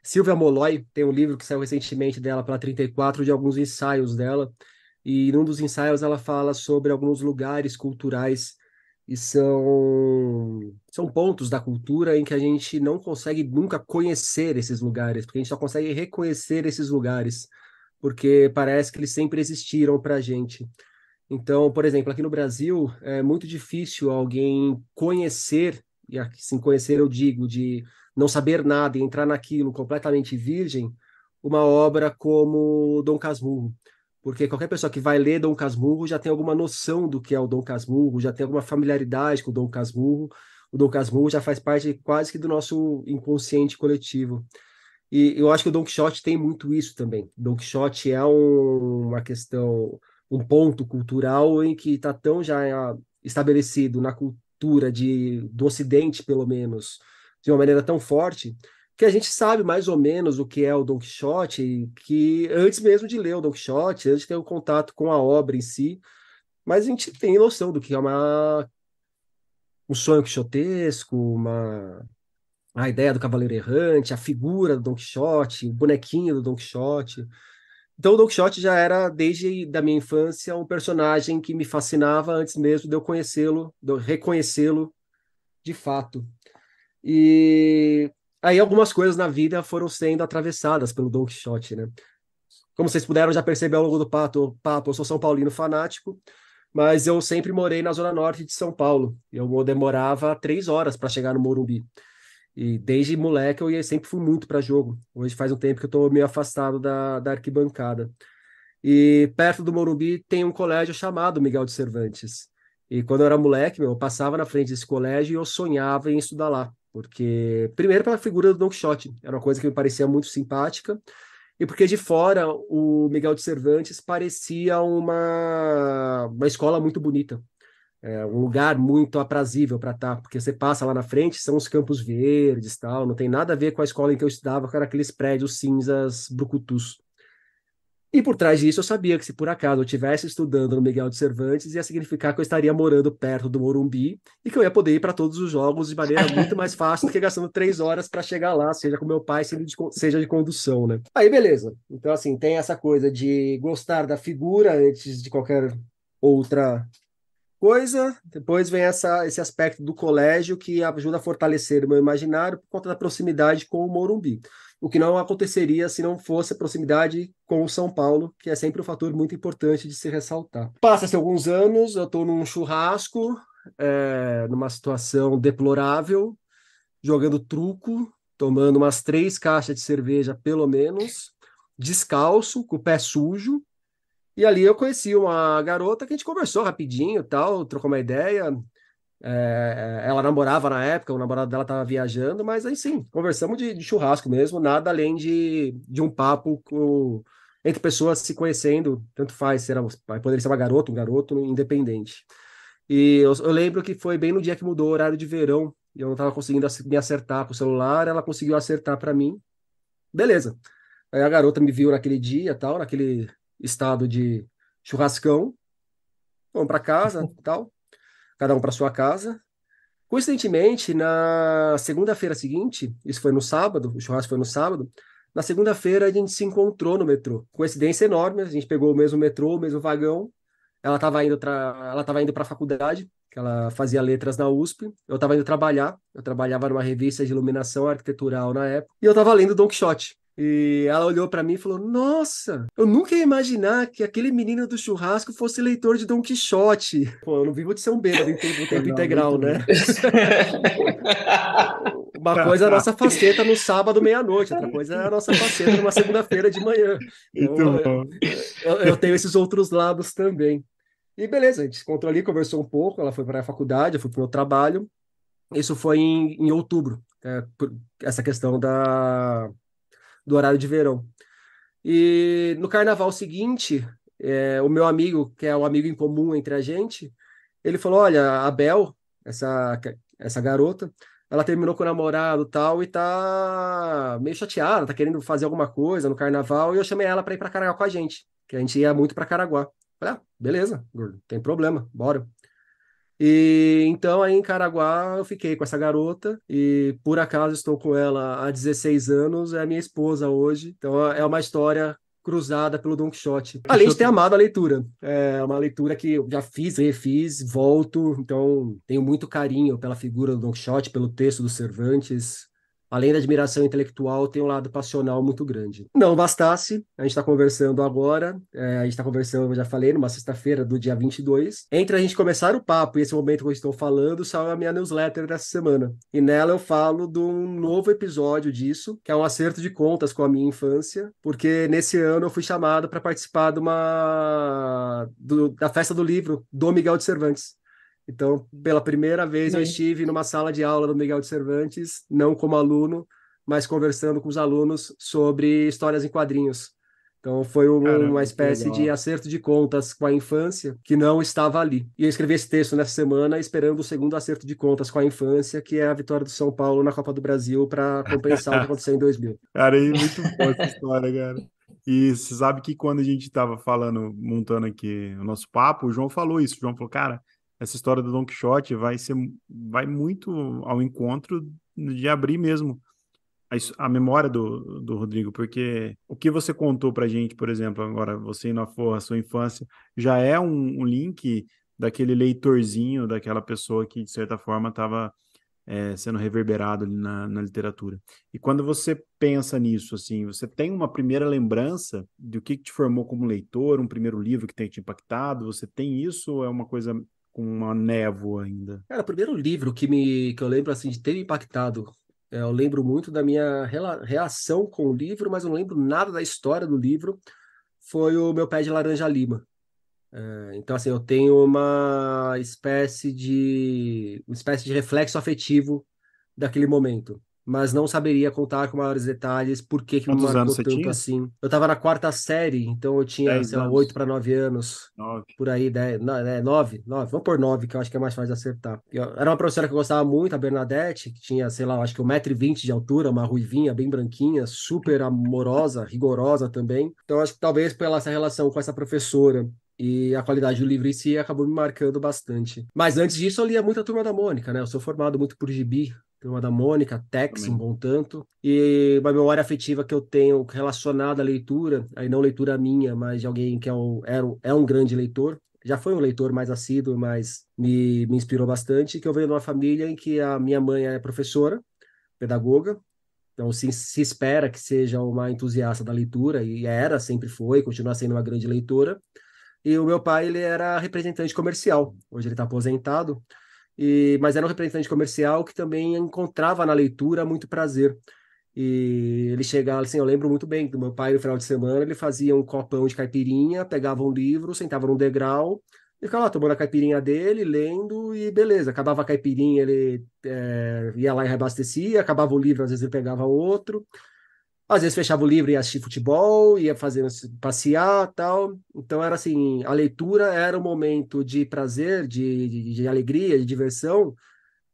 Silvia Molloy tem um livro que saiu recentemente dela pela 34 de alguns ensaios dela. E num dos ensaios ela fala sobre alguns lugares culturais e são pontos da cultura em que a gente não consegue nunca conhecer esses lugares, porque a gente só consegue reconhecer esses lugares, porque parece que eles sempre existiram para a gente. Então, por exemplo, aqui no Brasil é muito difícil alguém conhecer, e assim, conhecer eu digo, de não saber nada e entrar naquilo completamente virgem, uma obra como Dom Casmurro. Porque qualquer pessoa que vai ler Dom Casmurro já tem alguma noção do que é o Dom Casmurro, já tem alguma familiaridade com o Dom Casmurro. O Dom Casmurro já faz parte quase que do nosso inconsciente coletivo. E eu acho que o Don Quixote tem muito isso também. Don Quixote é uma questão um ponto cultural em que está tão já estabelecido na cultura do Ocidente, pelo menos, de uma maneira tão forte, que a gente sabe mais ou menos o que é o Don Quixote, e que antes mesmo de ler o Don Quixote, antes de ter o contato com a obra em si, mas a gente tem noção do que é um sonho quixotesco, a ideia do Cavaleiro Errante, a figura do Don Quixote, o bonequinho do Don Quixote. Então, o Don Quixote já era, desde da minha infância, um personagem que me fascinava antes mesmo de eu conhecê-lo, de eu reconhecê-lo de fato. E aí algumas coisas na vida foram sendo atravessadas pelo Don Quixote, né? Como vocês puderam já perceber ao longo do papo, eu sou São Paulino fanático, mas eu sempre morei na zona norte de São Paulo. Eu demorava 3 horas para chegar no Morumbi. E desde moleque sempre fui muito para jogo. Hoje faz um tempo que eu estou meio afastado da arquibancada. E perto do Morumbi tem um colégio chamado Miguel de Cervantes. E quando eu era moleque, eu passava na frente desse colégio e eu sonhava em estudar lá. Porque, primeiro, pela figura do Don Quixote, era uma coisa que me parecia muito simpática. E porque de fora o Miguel de Cervantes parecia uma escola muito bonita. Um lugar muito aprazível para estar, porque você passa lá na frente, são os campos verdes, tal, não tem nada a ver com a escola em que eu estudava, que era aqueles prédios cinzas brucutus. E por trás disso eu sabia que se por acaso eu estivesse estudando no Miguel de Cervantes, ia significar que eu estaria morando perto do Morumbi e que eu ia poder ir para todos os jogos de maneira muito mais fácil do que gastando 3 horas para chegar lá, seja com meu pai, seja de condução, né? Aí beleza. Então assim, tem essa coisa de gostar da figura antes de qualquer outra coisa. Depois vem esse aspecto do colégio que ajuda a fortalecer o meu imaginário por conta da proximidade com o Morumbi. O que não aconteceria se não fosse a proximidade com o São Paulo, que é sempre um fator muito importante de se ressaltar. Passa-se alguns anos, eu estou num churrasco, numa situação deplorável, jogando truco, tomando umas 3 caixas de cerveja, pelo menos, descalço, com o pé sujo, e ali eu conheci uma garota que a gente conversou rapidinho, tal, trocou uma ideia. Ela namorava na época, o namorado dela estava viajando, mas aí sim, conversamos de churrasco mesmo, nada além de um papo entre pessoas se conhecendo, tanto faz, poderia ser uma garota, um garoto, independente. E eu lembro que foi bem no dia que mudou o horário de verão, e eu não estava conseguindo me acertar com o celular, ela conseguiu acertar para mim, beleza. Aí a garota me viu naquele dia, tal, naquele estado de churrascão, vamos para casa, tal, cada um para sua casa. Coincidentemente, na segunda-feira seguinte, isso foi no sábado, o churrasco foi no sábado, na segunda-feira a gente se encontrou no metrô. Coincidência enorme, a gente pegou o mesmo metrô, o mesmo vagão. Ela estava indo para a faculdade, que ela fazia letras na USP. Eu estava indo trabalhar, eu trabalhava numa revista de iluminação arquitetural na época, e eu estava lendo Don Quixote. E ela olhou para mim e falou: Nossa, eu nunca ia imaginar que aquele menino do churrasco fosse leitor de Don Quixote. Pô, eu não vivo de ser um bêbado em tempo integral, né? Uma coisa é a nossa faceta no sábado, meia-noite, outra coisa é a nossa faceta numa segunda-feira de manhã. Então, eu tenho esses outros lados também. E beleza, a gente se encontrou ali, conversou um pouco, ela foi para a faculdade, eu fui para o meu trabalho. Isso foi em outubro, essa questão do horário de verão. E no carnaval seguinte, o meu amigo, que é um amigo em comum entre a gente, ele falou: Olha, a Bel, essa garota, ela terminou com o namorado e tal, e tá meio chateada, tá querendo fazer alguma coisa no carnaval, e eu chamei ela para ir para Caraguá com a gente, que a gente ia muito para Caraguá. Falei: beleza, gordo, tem problema, bora. E então aí em Caraguá eu fiquei com essa garota e por acaso estou com ela há 16 anos, é a minha esposa hoje. Então é uma história cruzada pelo Don Quixote. Além de ter amado a leitura. É uma leitura que eu já fiz, refiz, volto. Então tenho muito carinho pela figura do Don Quixote, pelo texto do Cervantes. Além da admiração intelectual, tem um lado passional muito grande. Não bastasse, a gente está conversando agora, a gente está conversando, eu já falei, numa sexta-feira do dia 22. Entre a gente começar o papo e esse momento que eu estou falando, saiu a minha newsletter dessa semana. E nela eu falo de um novo episódio disso, que é um acerto de contas com a minha infância, porque nesse ano eu fui chamado para participar da festa do livro do Miguel de Cervantes. Então, pela primeira vez, eu estive numa sala de aula do Miguel de Cervantes, não como aluno, mas conversando com os alunos sobre histórias em quadrinhos. Então foi uma Caramba, que espécie de legal. acerto de contas com a infância que não estava ali. E eu escrevi esse texto nessa semana esperando o segundo acerto de contas com a infância, que é a vitória do São Paulo na Copa do Brasil para compensar o que aconteceu em 2000. Cara, é muito boa essa história, cara. E você sabe que quando a gente tava falando, montando aqui o nosso papo, o João falou isso. O João falou, cara, essa história do Don Quixote vai muito ao encontro de abrir mesmo a memória do Rodrigo, porque o que você contou pra gente, por exemplo, agora você indo a sua infância, já é um link daquele leitorzinho, daquela pessoa que, de certa forma, estava sendo reverberado ali na literatura. E quando você pensa nisso, assim, você tem uma primeira lembrança do que te formou como leitor, um primeiro livro que tenha te impactado? Você tem isso ou é uma coisa com uma névoa ainda? Cara, o primeiro livro que eu lembro assim de ter me impactado, eu lembro muito da minha reação com o livro, mas eu não lembro nada da história do livro, foi o Meu Pé de Laranja Lima. Então, assim, eu tenho uma espécie de reflexo afetivo daquele momento, mas não saberia contar com maiores detalhes por que que me Quantos anos marcou você tanto tinha? assim. Eu estava na quarta série, então eu tinha, 10 sei lá, 8 anos? para 9 anos, 9? por aí, 10, não, 9, 9, vamos por 9, que eu acho que é mais fácil de acertar. Era uma professora que eu gostava muito, a Bernadette, que tinha, sei lá, eu acho que 1,20 m de altura, uma ruivinha bem branquinha, super amorosa, rigorosa também. Então, acho que talvez pela essa relação com essa professora e a qualidade do livro em si acabou me marcando bastante. Mas antes disso, eu lia muito a Turma da Mônica, né? Eu sou formado muito por gibi, Turma da Mônica, Tex, um Também. bom tanto. E uma memória afetiva que eu tenho relacionada à leitura, aí não leitura minha, mas de alguém que é um grande leitor. Já foi um leitor mais assíduo, mas me inspirou bastante, que eu venho de uma família em que a minha mãe é professora, pedagoga, então, se espera que seja uma entusiasta da leitura, e era, sempre foi, continua sendo uma grande leitora. E o meu pai, ele era representante comercial. Hoje ele está aposentado, mas era um representante comercial que também encontrava na leitura muito prazer. E ele chegava, assim, eu lembro muito bem do meu pai no final de semana, ele fazia um copão de caipirinha, pegava um livro, sentava num degrau, e ficava lá tomando a caipirinha dele, lendo, e beleza. Acabava a caipirinha, ele ia lá e reabastecia, acabava o livro, às vezes ele pegava outro. Às vezes fechava o livro e ia assistir futebol, ia fazer passear, tal. Então era assim, a leitura era um momento de prazer, de alegria, de diversão,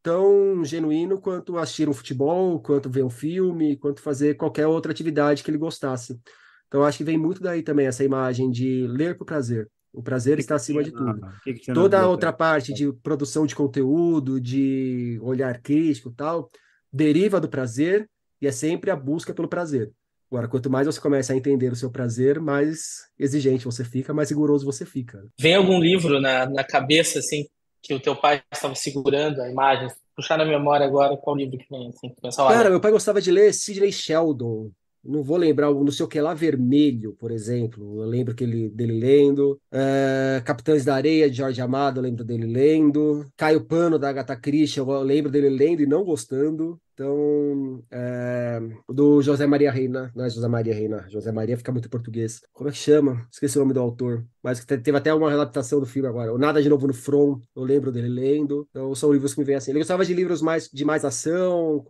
tão genuíno quanto assistir um futebol, quanto ver um filme, quanto fazer qualquer outra atividade que ele gostasse. Então acho que vem muito daí também essa imagem de ler por prazer. O prazer está acima de tudo. Que tinha na Toda a outra biblioteca? parte de produção de conteúdo, de olhar crítico, tal, deriva do prazer e é sempre a busca pelo prazer. Agora, quanto mais você começa a entender o seu prazer, mais exigente você fica, mais rigoroso você fica. Vem algum livro na cabeça, assim, que o teu pai estava segurando a imagem? Puxar na memória agora qual livro que vem, assim, que pensa, Cara, olha, meu pai gostava de ler Sidney Sheldon. Não vou lembrar, não sei o que lá, Vermelho, por exemplo. Eu lembro dele lendo. Capitães da Areia, de Jorge Amado, eu lembro dele lendo. Caio Pano, da Agatha Christie, eu lembro dele lendo e não gostando. Então, do José Maria Reina, não é José Maria Reina, José Maria fica muito em português. Como é que chama? Esqueci o nome do autor. Mas que teve até uma adaptação do filme agora. O Nada de Novo no Front, eu lembro dele lendo. Então, são livros que me vêm assim. Ele gostava de livros de mais ação,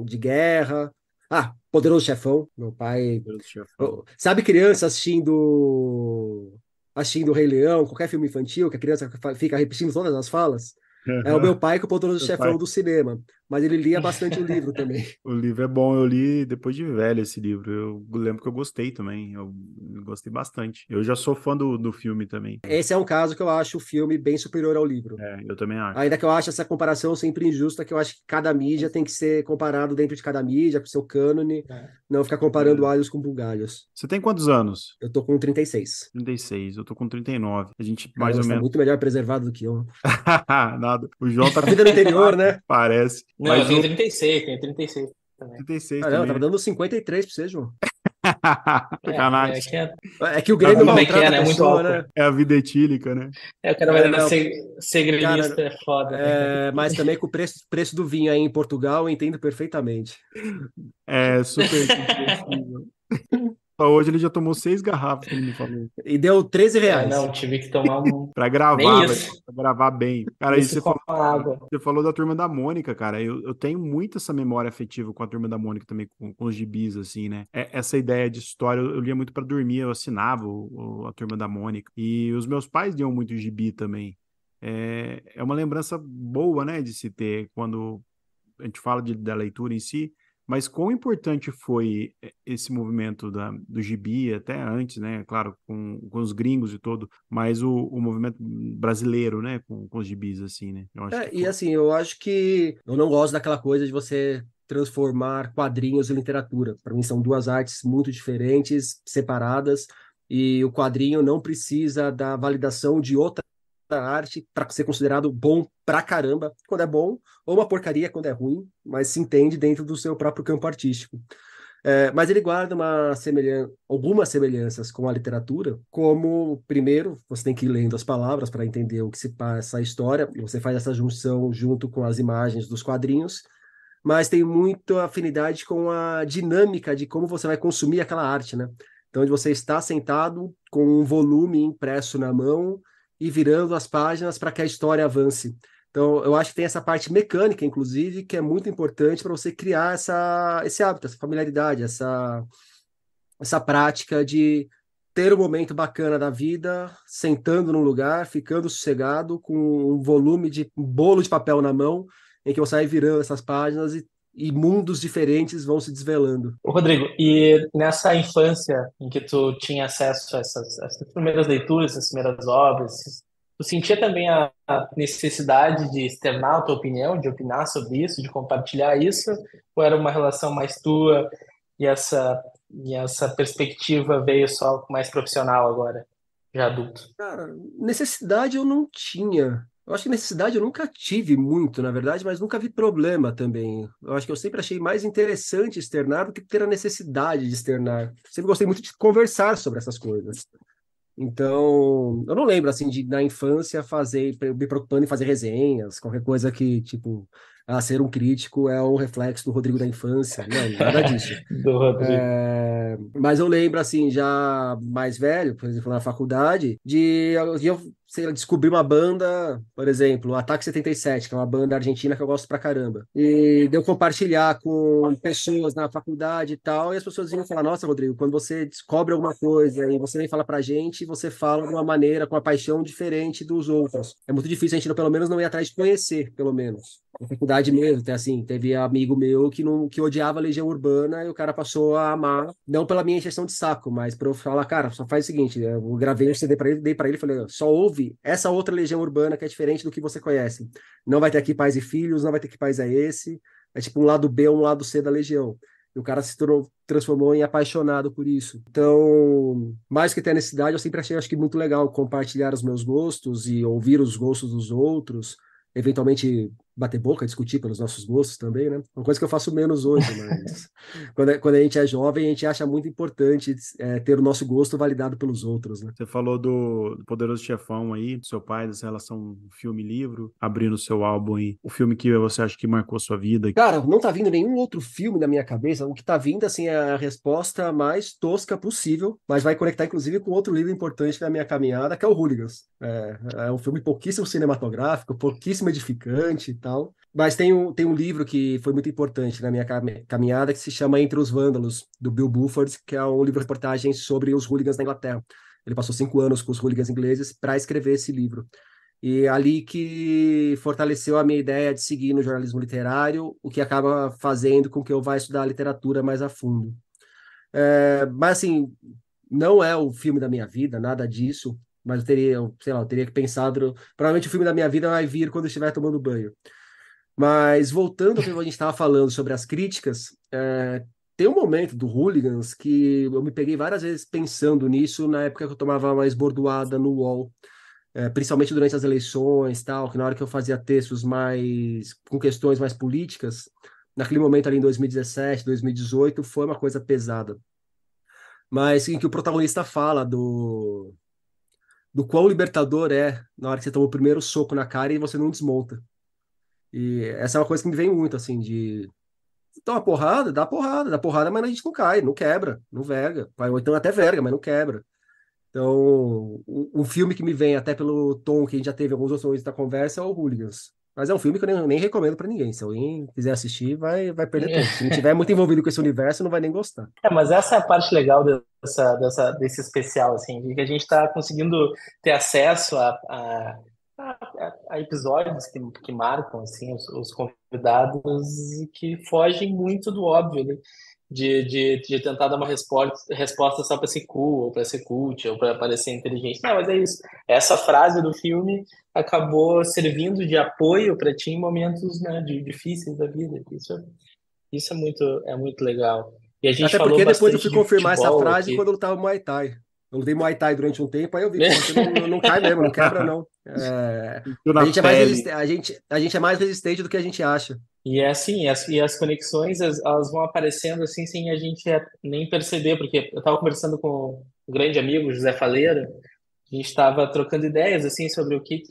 de guerra. Ah, Poderoso Chefão. Meu pai. Deus do Chefão. Sabe criança assistindo o Rei Leão, qualquer filme infantil, que a criança fica repetindo todas as falas? É o meu pai com o Poderoso Meu Chefão pai. do cinema. Mas ele lia bastante o livro também. O livro é bom, eu li depois de velho esse livro. Eu lembro que eu gostei também. Eu gostei bastante. Eu já sou fã do filme também. Esse é um caso que eu acho o filme bem superior ao livro. Eu também acho. Ainda que eu acho essa comparação sempre injusta, que eu acho que cada mídia tem que ser comparado dentro de cada mídia, com o seu cânone, não ficar comparando É. alhos com bugalhos. Você tem quantos anos? Eu tô com 36. 36. Eu tô com 39. A gente mais Caramba, ou você tá menos. muito melhor preservado do que eu. Nada. O João tá A com vida no interior, 34, né? parece. não, eu Mas tenho o 36, tenho 36 também. 36 Caramba, também, tava né? dando 53 pra você, João. É, Sacanagem. que é, É que o A Grêmio como é vida, que é, maltrata a né? Muito pessoa, álcool. né? é a vida etílica, né? É, o cara vai dar Não, segredista, cara, é foda, né? mas também com o preço do vinho aí em Portugal, eu entendo perfeitamente. É super compreensível. Só hoje ele já tomou 6 garrafas, que ele me falou. E deu 13 É, reais. não, tive que tomar um. Pra Nem gravar, velho. isso. Pra gravar bem. Cara, aí Isso com a água. você falou da Turma da Mônica, cara. Eu tenho muito essa memória afetiva com a Turma da Mônica também, com os gibis, assim, né? Essa ideia de história, eu lia muito pra dormir, eu assinava a Turma da Mônica. E os meus pais liam muito gibi também. É uma lembrança boa, né, de se ter quando a gente fala da leitura em si, mas quão importante foi esse movimento do gibi, até antes, né? Claro, com os gringos e todo, mas o movimento brasileiro, né? Com os gibis, assim, né? Eu acho que E foi. assim, eu acho que eu não gosto daquela coisa de você transformar quadrinhos em literatura. Para mim, são duas artes muito diferentes, separadas, e o quadrinho não precisa da validação de outra arte para ser considerado bom pra caramba quando é bom, ou uma porcaria quando é ruim, mas se entende dentro do seu próprio campo artístico. Mas ele guarda algumas semelhanças com a literatura, como, primeiro, você tem que ir lendo as palavras para entender o que se passa a história, e você faz essa junção junto com as imagens dos quadrinhos, mas tem muita afinidade com a dinâmica de como você vai consumir aquela arte, né? Então, onde você está sentado com um volume impresso na mão e virando as páginas para que a história avance. Então, eu acho que tem essa parte mecânica, inclusive, que é muito importante para você criar esse hábito, essa familiaridade, essa prática de ter um momento bacana da vida, sentando num lugar, ficando sossegado, com um volume de um bolo de papel na mão, em que você vai virando essas páginas e mundos diferentes vão se desvelando. Ô, Rodrigo, e nessa infância em que tu tinha acesso a essas primeiras leituras, essas primeiras obras, tu sentia também a necessidade de externar a tua opinião, de opinar sobre isso, de compartilhar isso? Ou era uma relação mais tua e essa perspectiva veio só mais profissional agora, já adulto? Cara, necessidade eu não tinha. Eu acho que necessidade eu nunca tive muito, na verdade, mas nunca vi problema também. Eu acho que eu sempre achei mais interessante externar do que ter a necessidade de externar. Sempre gostei muito de conversar sobre essas coisas. Então, eu não lembro, assim, de na infância me preocupando em fazer resenhas, qualquer coisa que, tipo, ser um crítico é um reflexo do Rodrigo da infância. Não, nada disso. Do Rodrigo. Mas eu lembro, assim, já mais velho, por exemplo, na faculdade, de eu sei lá, descobrir uma banda, por exemplo, Ataque 77, que é uma banda argentina que eu gosto pra caramba. E de eu compartilhar com pessoas na faculdade e tal, e as pessoas vinham falar: Nossa, Rodrigo, quando você descobre alguma coisa e você vem falar pra gente, você fala de uma maneira, com uma paixão diferente dos outros. É muito difícil a gente, pelo menos, não ir atrás de conhecer, pelo menos. Na faculdade mesmo, assim, teve amigo meu que odiava a Legião Urbana e o cara passou a amar, não pela minha injeção de saco, mas para eu falar, cara, só faz o seguinte, eu gravei um CD para ele, dei para ele, falei, só ouve essa outra Legião Urbana que é diferente do que você conhece. Não vai ter aqui Pais e Filhos, não vai ter que Pais é esse, é tipo um lado B ou um lado C da Legião. E o cara transformou em apaixonado por isso. Então, mais que ter a necessidade, eu sempre achei, acho que muito legal compartilhar os meus gostos e ouvir os gostos dos outros, eventualmente bater boca, discutir pelos nossos gostos também, né? Uma coisa que eu faço menos hoje, mas quando a gente é jovem, a gente acha muito importante ter o nosso gosto validado pelos outros, né? Você falou do Poderoso Chefão aí, do seu pai, dessa relação filme-livro, abrindo o seu álbum aí. O filme que você acha que marcou sua vida? Cara, não tá vindo nenhum outro filme na minha cabeça. O que tá vindo, assim, é a resposta mais tosca possível, mas vai conectar, inclusive, com outro livro importante da minha caminhada, que é o Hooligans. É um filme pouquíssimo cinematográfico, pouquíssimo edificante e tal. Mas tem um livro que foi muito importante na minha caminhada, que se chama Entre os Vândalos, do Bill Bulford, que é um livro-reportagem sobre os hooligans na Inglaterra. Ele passou 5 anos com os hooligans ingleses para escrever esse livro. E é ali que fortaleceu a minha ideia de seguir no jornalismo literário, o que acaba fazendo com que eu vá estudar literatura mais a fundo. Mas, assim, não é o filme da minha vida, nada disso, mas sei lá, eu teria que pensar. Provavelmente o filme da minha vida vai vir quando eu estiver tomando banho. Mas voltando ao que a gente estava falando sobre as críticas, tem um momento do Hooligans que eu me peguei várias vezes pensando nisso na época que eu tomava mais bordoada no UOL, principalmente durante as eleições, tal, que na hora que eu fazia textos mais com questões mais políticas, naquele momento ali em 2017, 2018, foi uma coisa pesada. Mas em que o protagonista fala do quão libertador é na hora que você toma o primeiro soco na cara e você não desmonta. E essa é uma coisa que me vem muito, assim, Então dá porrada, mas a gente não cai, não quebra, não verga. Ou então até verga, mas não quebra. Então, um filme que me vem até pelo tom que a gente já teve alguns outros momentos da conversa é o Hooligans. Mas é um filme que eu nem recomendo pra ninguém. Se alguém quiser assistir, vai perder tempo. Se não tiver muito envolvido com esse universo, não vai nem gostar. Mas essa é a parte legal desse especial, assim, de que a gente está conseguindo ter acesso a episódios que marcam, assim, os convidados e que fogem muito do óbvio, né? De tentar dar uma resposta só para ser cool, ou para ser cult, ou para parecer inteligente. Não, mas é isso. Essa frase do filme acabou servindo de apoio para ti em momentos, né, difíceis da vida. Isso é muito legal. E a gente Até falou porque depois eu bastante fui de confirmar essa futebol frase aqui. quando eu lutava Muay Thai. Eu lutei Muay Thai durante um tempo, aí eu vi, pô, você não cai mesmo, não quebra não. Sentiu A na gente é mais pele. resistente, a gente é mais resistente do que a gente acha. E é assim, e as conexões, elas vão aparecendo assim sem a gente nem perceber, porque eu estava conversando com um grande amigo, José Faleiro, a gente estava trocando ideias assim sobre o que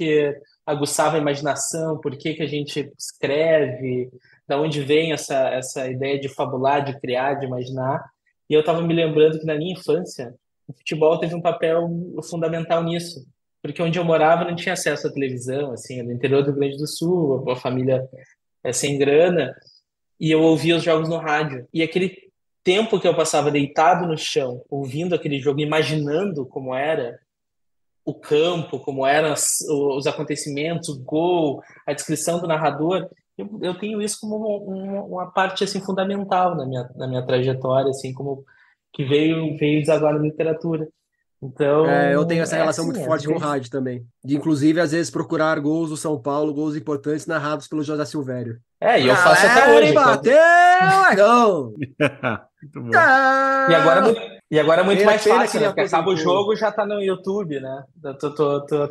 aguçava a imaginação, por que a gente escreve, da onde vem essa ideia de fabular, de criar, de imaginar. E eu estava me lembrando que na minha infância o futebol teve um papel fundamental nisso, porque onde eu morava não tinha acesso à televisão, assim, no interior do Rio Grande do Sul, a família sem grana, e eu ouvia os jogos no rádio. E aquele tempo que eu passava deitado no chão, ouvindo aquele jogo, imaginando como era o campo, como eram os acontecimentos, o gol, a descrição do narrador, eu tenho isso como uma parte assim fundamental na minha trajetória, assim como que veio desaguar na literatura. Eu tenho Então, essa é relação muito assim, às forte com o vezes. rádio também. De, inclusive, às vezes, procurar gols do São Paulo, gols importantes narrados pelo José Silvério. E eu faço até Galera, hoje. bateu, é gol! Muito bom. E agora, é Gol! muito- e agora é muito mais Pena que fácil, ele né? Porque acaba o aposentou. jogo, já tá no YouTube, né?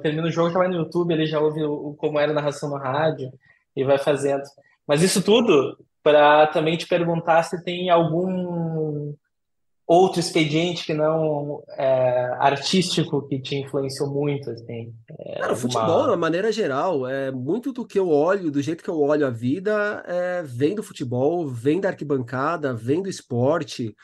Termina o jogo, já vai no YouTube, ele já ouve como era a narração no rádio e vai fazendo. Mas isso tudo para também te perguntar se tem algum outro expediente que não artístico que te influenciou muito, assim, Cara, o futebol, de uma alguma. maneira geral, muito do que eu olho, do jeito que eu olho a vida, vem do futebol, vem da arquibancada, vem do esporte,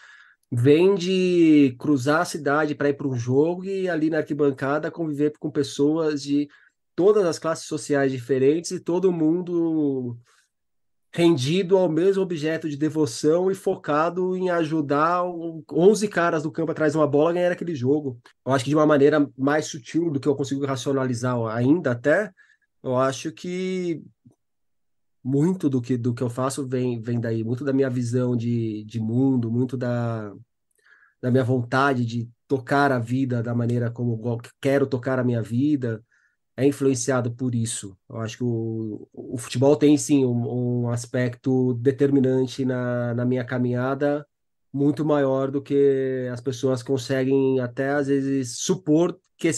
vem de cruzar a cidade para ir para um jogo e ali na arquibancada conviver com pessoas de todas as classes sociais diferentes e todo mundo rendido ao mesmo objeto de devoção e focado em ajudar 11 caras do campo atrás de uma bola a ganhar aquele jogo. Eu acho que de uma maneira mais sutil do que eu consigo racionalizar ainda até, eu acho que muito do que eu faço vem daí, muito da minha visão de mundo, muito da minha vontade de tocar a vida da maneira como eu quero tocar a minha vida, é influenciado por isso. Eu acho que o futebol tem sim um aspecto determinante na minha caminhada, muito maior do que as pessoas conseguem até às vezes supor que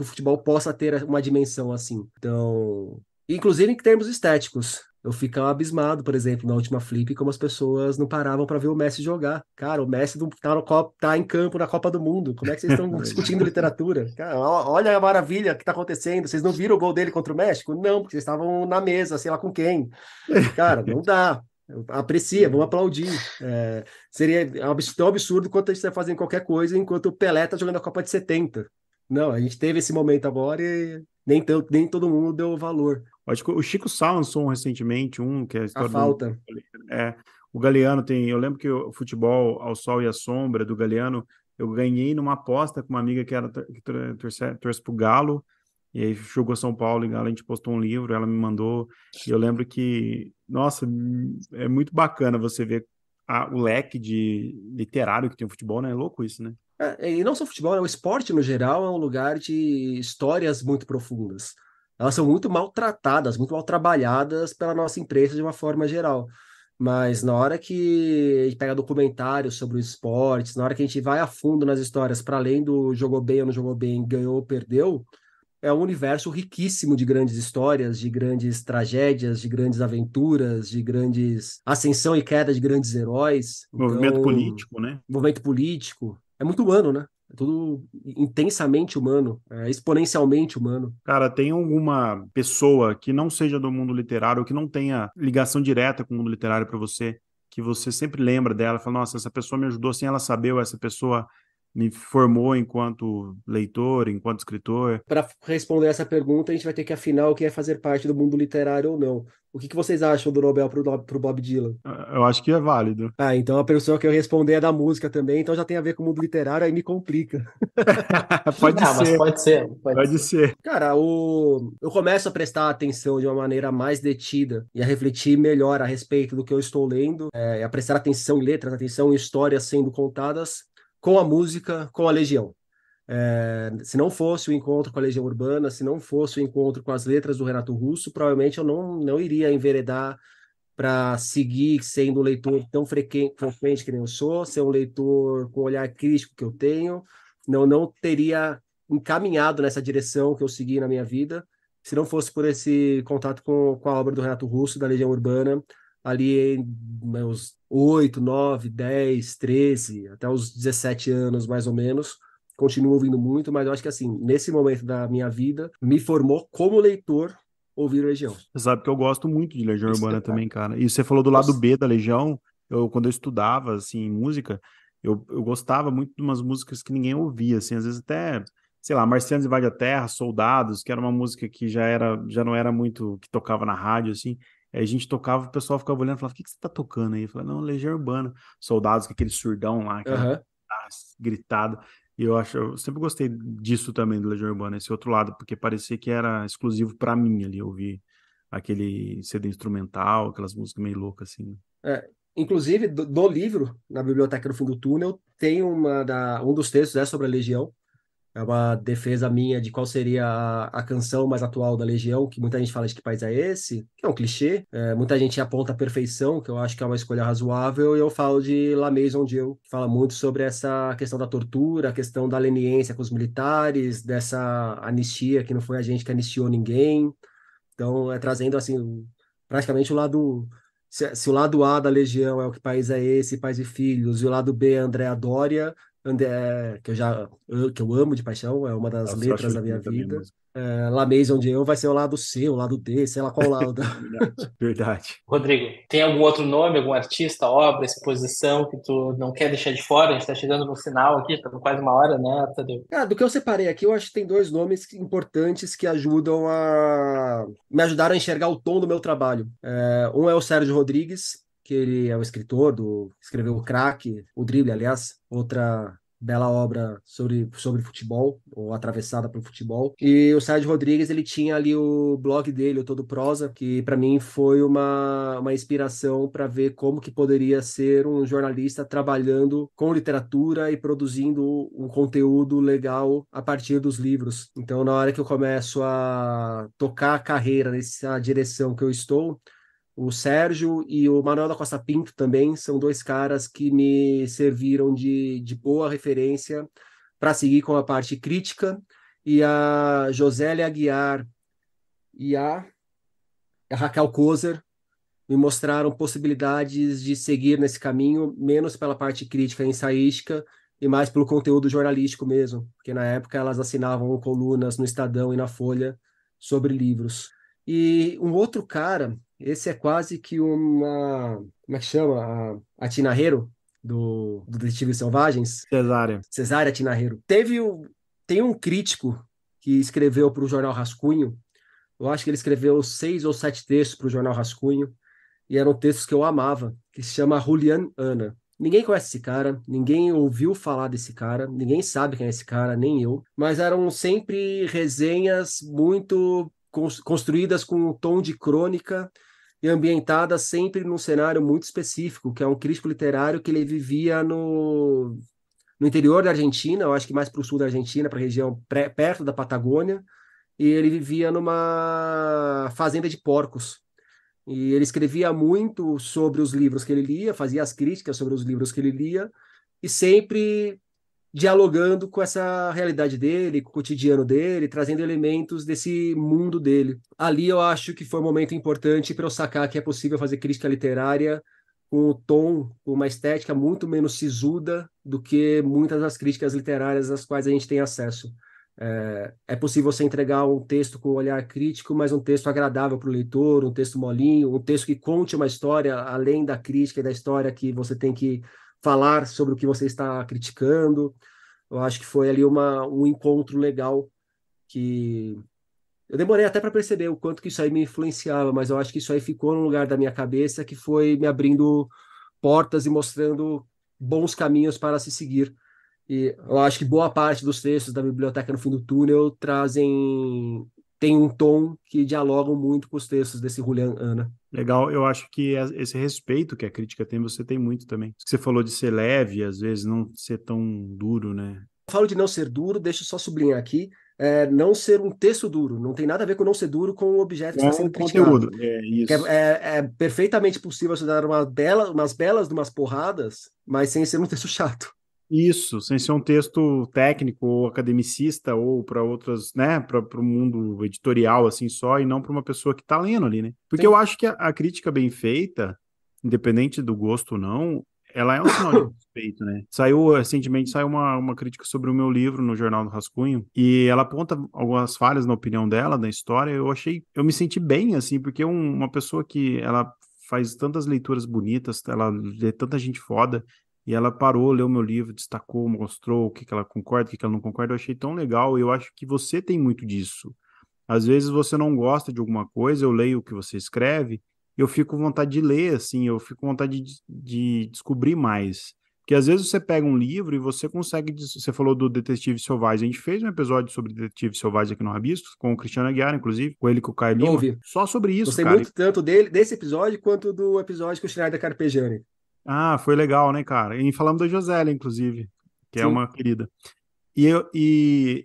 o futebol possa ter uma dimensão assim. Então, inclusive em termos estéticos. Eu ficava abismado, por exemplo, na última Flip, como as pessoas não paravam para ver o Messi jogar. Cara, o Messi não tá, no tá em campo na Copa do Mundo. Como é que vocês estão discutindo literatura? Cara, olha a maravilha que tá acontecendo. Vocês não viram o gol dele contra o México? Não, porque vocês estavam na mesa, sei lá com quem. Cara, não dá. Aprecia, vamos aplaudir. Seria tão absurdo quanto a gente está fazendo qualquer coisa enquanto o Pelé tá jogando a Copa de 70. Não, a gente teve esse momento agora e nem todo mundo deu valor. Acho que o Chico Sá lançou recentemente que é a A história do. falta. O Galeano tem. Eu lembro que o futebol ao sol e à sombra do Galeano, eu ganhei numa aposta com uma amiga que torce pro Galo, e aí jogou São Paulo e Galo, a gente postou um livro, ela me mandou, e eu lembro que, nossa, é muito bacana você ver o leque de literário que tem o futebol, né? É louco isso, né? E não só futebol, né? O esporte no geral é um lugar de histórias muito profundas. Elas são muito maltratadas, muito mal trabalhadas pela nossa imprensa de uma forma geral. Mas na hora que a gente pega documentários sobre os esportes, na hora que a gente vai a fundo nas histórias, para além do jogou bem ou não jogou bem, ganhou ou perdeu, é um universo riquíssimo de grandes histórias, de grandes tragédias, de grandes aventuras, de grandes ascensão e queda de grandes heróis. Movimento Então, político, né? movimento político é muito humano, né? É tudo intensamente humano, exponencialmente humano. Cara, tem alguma pessoa que não seja do mundo literário, ou que não tenha ligação direta com o mundo literário para você, que você sempre lembra dela, fala, nossa, essa pessoa me ajudou sem ela saber, ou essa pessoa me formou enquanto leitor, enquanto escritor? Para responder essa pergunta, a gente vai ter que afinar o que é fazer parte do mundo literário ou não. O que vocês acham do Nobel para o Bob Dylan? Eu acho que é válido. Ah, então a pessoa que eu responder é da música também, então já tem a ver com o mundo literário, aí me complica. Pode Não, mas ser, pode ser, pode pode ser. ser. Cara, eu começo a prestar atenção de uma maneira mais detida e a refletir melhor a respeito do que eu estou lendo, a prestar atenção em letras, atenção em histórias sendo contadas com a música, com a Legião. Se não fosse o encontro com a Legião Urbana, se não fosse o encontro com as letras do Renato Russo, provavelmente eu não iria enveredar para seguir sendo um leitor tão frequente que nem eu sou, ser um leitor com o olhar crítico que eu tenho, não teria encaminhado nessa direção que eu segui na minha vida, se não fosse por esse contato com a obra do Renato Russo, da Legião Urbana, ali em meus 8, 9, 10, 13, até os 17 anos, mais ou menos. Continuo ouvindo muito, mas eu acho que, assim, nesse momento da minha vida, me formou como leitor ouvir Legião. Você sabe que eu gosto muito de Legião Urbana também, Espetáculo. cara. E você falou do lado Nossa. B da Legião. Quando eu estudava, assim, música, eu gostava muito de umas músicas que ninguém ouvia, assim, às vezes até, sei lá, Marcianos Invade a Terra, Soldados, que era uma música que já não era muito que tocava na rádio, assim. Aí a gente tocava, o pessoal ficava olhando e falava, o que que você tá tocando aí? Eu falava, não, Legião Urbana. Soldados, com aquele surdão lá, aquela Aham. gritada. E eu sempre gostei disso também do Legião Urbana, esse outro lado, porque parecia que era exclusivo pra mim ali, ouvir aquele CD instrumental, aquelas músicas meio loucas assim. Inclusive, do livro, na Biblioteca do Fim do Túnel, tem um dos textos sobre a Legião. É uma defesa minha de qual seria a canção mais atual da Legião, que muita gente fala de que país é esse, que é um clichê. Muita gente aponta a perfeição, que eu acho que é uma escolha razoável, e eu falo de La Maison Dieu, que fala muito sobre essa questão da tortura, a questão da leniência com os militares, dessa anistia, que não foi a gente que anistiou ninguém. Então, trazendo assim, praticamente o lado. Se o lado A da Legião é o que país é esse, Pais e Filhos, e o lado B é Andréa Doria, que eu amo de paixão, é uma das Nossa, eu letras acho da minha linda também a vida. música. La Maison de Eu vai ser o lado C, o lado D, sei lá qual lado. Verdade, verdade. Rodrigo, tem algum outro nome, algum artista, obra, exposição que tu não quer deixar de fora? A gente está chegando no final aqui, estamos quase uma hora, né, Tadeu? Cara, do que eu separei aqui, eu acho que tem dois nomes importantes que me ajudaram a enxergar o tom do meu trabalho. Um é o Sérgio Rodrigues, que ele é o escritor escreveu o Crack, o Drible, aliás, outra bela obra sobre futebol, ou atravessada pelo futebol. E o Sérgio Rodrigues, ele tinha ali o blog dele, o Todo Prosa, que para mim foi uma inspiração para ver como que poderia ser um jornalista trabalhando com literatura e produzindo um conteúdo legal a partir dos livros. Então, na hora que eu começo a tocar a carreira nessa direção que eu estou, o Sérgio e o Manuel da Costa Pinto também são dois caras que me serviram de boa referência para seguir com a parte crítica, e a Josélia Aguiar e a Raquel Kozer me mostraram possibilidades de seguir nesse caminho, menos pela parte crítica e ensaística e mais pelo conteúdo jornalístico mesmo, porque na época elas assinavam colunas no Estadão e na Folha sobre livros. E um outro cara, esse é quase que como é que chama? A Tinarreiro, do Detetives Selvagens, Cesárea. Cesária Tinarreiro. Tem um crítico que escreveu para o Jornal Rascunho, eu acho que ele escreveu 6 ou 7 textos para o Jornal Rascunho, e eram textos que eu amava, que se chama Julian Ana. Ninguém conhece esse cara, ninguém ouviu falar desse cara, ninguém sabe quem é esse cara, nem eu, mas eram sempre resenhas muito construídas com um tom de crônica e ambientadas sempre num cenário muito específico, que é um crítico literário que ele vivia no interior da Argentina, eu acho que mais para o sul da Argentina, para a região perto da Patagônia, e ele vivia numa fazenda de porcos. E ele escrevia muito sobre os livros que ele lia, fazia as críticas sobre os livros que ele lia, e sempre dialogando com essa realidade dele, com o cotidiano dele, trazendo elementos desse mundo dele. Ali eu acho que foi um momento importante para eu sacar que é possível fazer crítica literária com um tom, com uma estética muito menos sisuda do que muitas das críticas literárias às quais a gente tem acesso. É possível você entregar um texto com um olhar crítico, mas um texto agradável para o leitor, um texto molinho, um texto que conte uma história além da crítica e da história que você tem que falar sobre o que você está criticando. Eu acho que foi ali um encontro legal que eu demorei até para perceber o quanto que isso aí me influenciava, mas eu acho que isso aí ficou no lugar da minha cabeça, que foi me abrindo portas e mostrando bons caminhos para se seguir. E eu acho que boa parte dos textos da Biblioteca no Fim do Túnel tem um tom que dialogam muito com os textos desse Julian Hanna. Legal, eu acho que esse respeito que a crítica tem, você tem muito também. Você falou de ser leve, às vezes não ser tão duro, né? Eu falo de não ser duro, deixa eu só sublinhar aqui, não ser um texto duro, não tem nada a ver com não ser duro com o objeto que está Com sendo o criticado. conteúdo, é Que isso. é perfeitamente possível você dar umas belas de umas porradas, mas sem ser um texto chato. Isso, sem ser um texto técnico ou academicista ou para outras, né, para o mundo editorial assim só e não para uma pessoa que está lendo ali, né? Porque eu Sim. acho que a crítica bem feita, independente do gosto ou não, ela é um sinal de respeito, né? Recentemente saiu uma crítica sobre o meu livro no Jornal do Rascunho e ela aponta algumas falhas na opinião dela, da história. Eu me senti bem assim, porque uma pessoa que ela faz tantas leituras bonitas, ela lê tanta gente foda. E ela parou, leu meu livro, destacou, mostrou o que que ela concorda, o que que ela não concorda. Eu achei tão legal e eu acho que você tem muito disso. Às vezes você não gosta de alguma coisa, eu leio o que você escreve, eu fico com vontade de ler, assim, eu fico com vontade de descobrir mais. Porque às vezes você pega um livro e você consegue. Você falou do Detetive Selvagem. A gente fez um episódio sobre Detetive Selvagem aqui no Rabiscos, com o Cristiano Aguiar, inclusive, com ele e com o Caio Eu Lima, ouvi. só sobre isso, Gostei cara. muito tanto desse episódio quanto do episódio com o Schneider Carpegiani. Ah, foi legal, né, cara? E falamos da Josélia, inclusive, que é Sim. uma querida. E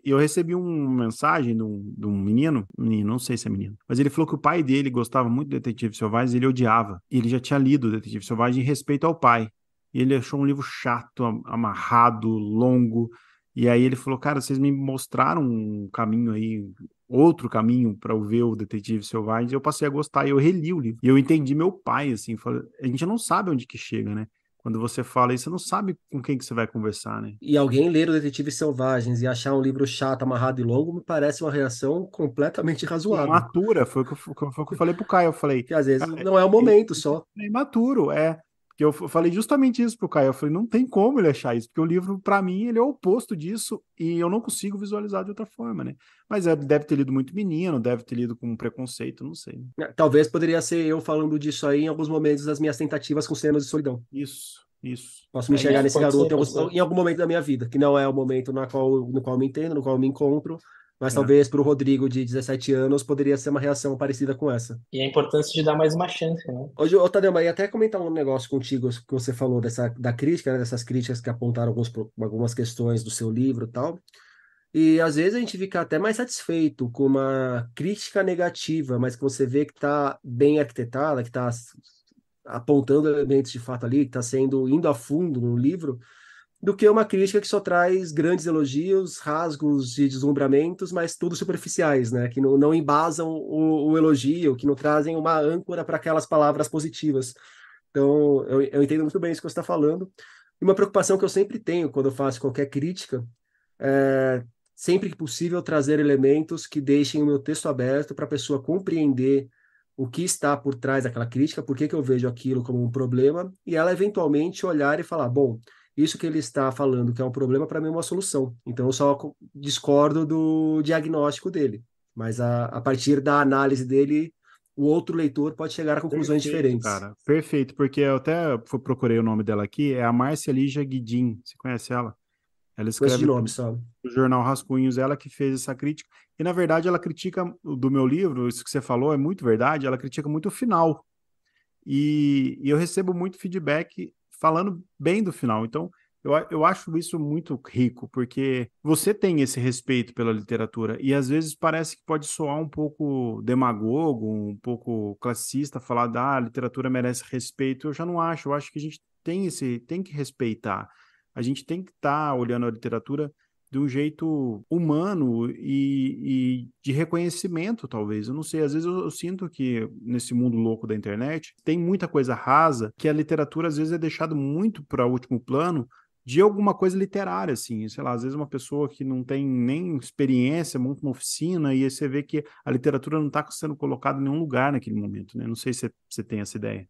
eu recebi uma mensagem de um menino, não sei se é menino, mas ele falou que o pai dele gostava muito do Detetive Selvagem e ele odiava. E ele já tinha lido o Detetive Selvagem em respeito ao pai. E ele achou um livro chato, amarrado, longo. E aí ele falou, cara, vocês me mostraram um caminho aí, outro caminho para eu ver o Detetive Selvagem. E eu passei a gostar e eu reli o livro. E eu entendi meu pai, assim, a gente não sabe onde que chega, né? Quando você fala isso, você não sabe com quem que você vai conversar, né? E alguém ler o Detetives Selvagens e achar um livro chato, amarrado e longo me parece uma reação completamente razoável. Imatura, foi o que eu falei pro Caio. Eu falei, Que às vezes cara, não é o ele momento só. é imaturo, é. Porque eu falei justamente isso pro Caio. Eu falei, não tem como ele achar isso, porque o livro, para mim, ele é o oposto disso e eu não consigo visualizar de outra forma, né? Mas deve ter lido muito menino, deve ter lido com preconceito, não sei. Talvez poderia ser eu falando disso aí em alguns momentos das minhas tentativas com cenas de solidão. Isso. Posso me É enxergar isso. nesse Pode ser, garoto pode ser. em algum momento da minha vida, que não é o momento no qual me entendo, no qual me encontro, mas É. talvez para o Rodrigo de 17 anos poderia ser uma reação parecida com essa. E a importância de dar mais uma chance, né? Hoje, ô Tadeu, mas ia até comentar um negócio contigo que você falou da crítica, né, dessas críticas que apontaram algumas questões do seu livro e tal. E às vezes a gente fica até mais satisfeito com uma crítica negativa, mas que você vê que está bem arquitetada, que está apontando elementos de fato ali, que está sendo indo a fundo no livro, do que uma crítica que só traz grandes elogios, rasgos e deslumbramentos, mas tudo superficiais, né? Que não embasam o elogio, que não trazem uma âncora para aquelas palavras positivas. Então, eu entendo muito bem isso que você está falando. E uma preocupação que eu sempre tenho quando eu faço qualquer crítica é, sempre que possível, trazer elementos que deixem o meu texto aberto para a pessoa compreender o que está por trás daquela crítica, por que que eu vejo aquilo como um problema, e ela eventualmente olhar e falar: bom, isso que ele está falando que é um problema, para mim é uma solução. Então, eu só discordo do diagnóstico dele. Mas a partir da análise dele, o outro leitor pode chegar a conclusões Perfeito, diferentes. cara. Perfeito, porque eu até procurei o nome dela aqui, é a Márcia Lígia Guidin. Você conhece ela? Ela Coisa de escreve nome para só. o jornal Rascunhos, ela que fez essa crítica. E, na verdade, ela critica do meu livro, isso que você falou é muito verdade, ela critica muito o final. E eu recebo muito feedback falando bem do final. Então, eu acho isso muito rico, porque você tem esse respeito pela literatura, e às vezes parece que pode soar um pouco demagogo, um pouco classista, falar da literatura merece respeito. Eu já não acho, eu acho que a gente tem que respeitar. A gente tem que estar olhando a literatura de um jeito humano e de reconhecimento, talvez. Eu não sei, às vezes eu sinto que nesse mundo louco da internet tem muita coisa rasa que a literatura às vezes é deixado muito para último plano de alguma coisa literária, assim, sei lá, às vezes uma pessoa que não tem nem experiência, monta uma oficina e aí você vê que a literatura não está sendo colocada em nenhum lugar naquele momento, né? Não sei se você tem essa ideia.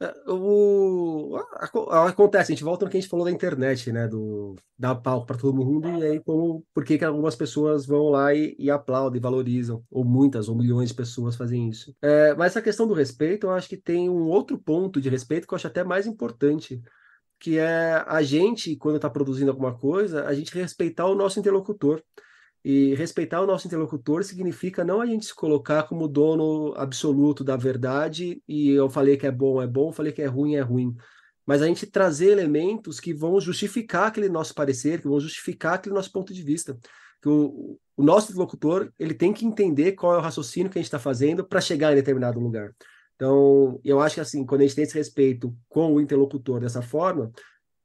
Acontece, a gente volta no que a gente falou da internet, né? Do dar palco para todo mundo, e aí por que que algumas pessoas vão lá e aplaudem, valorizam, ou muitas, ou milhões de pessoas fazem isso. Mas essa questão do respeito, eu acho que tem um outro ponto de respeito que eu acho até mais importante, que é a gente, quando está produzindo alguma coisa, a gente respeitar o nosso interlocutor. E respeitar o nosso interlocutor significa não a gente se colocar como dono absoluto da verdade e eu falei que é bom, falei que é ruim. Mas a gente trazer elementos que vão justificar aquele nosso parecer, que vão justificar aquele nosso ponto de vista. Que o nosso interlocutor ele tem que entender qual é o raciocínio que a gente está fazendo para chegar em determinado lugar. Então, eu acho que assim, quando a gente tem esse respeito com o interlocutor dessa forma,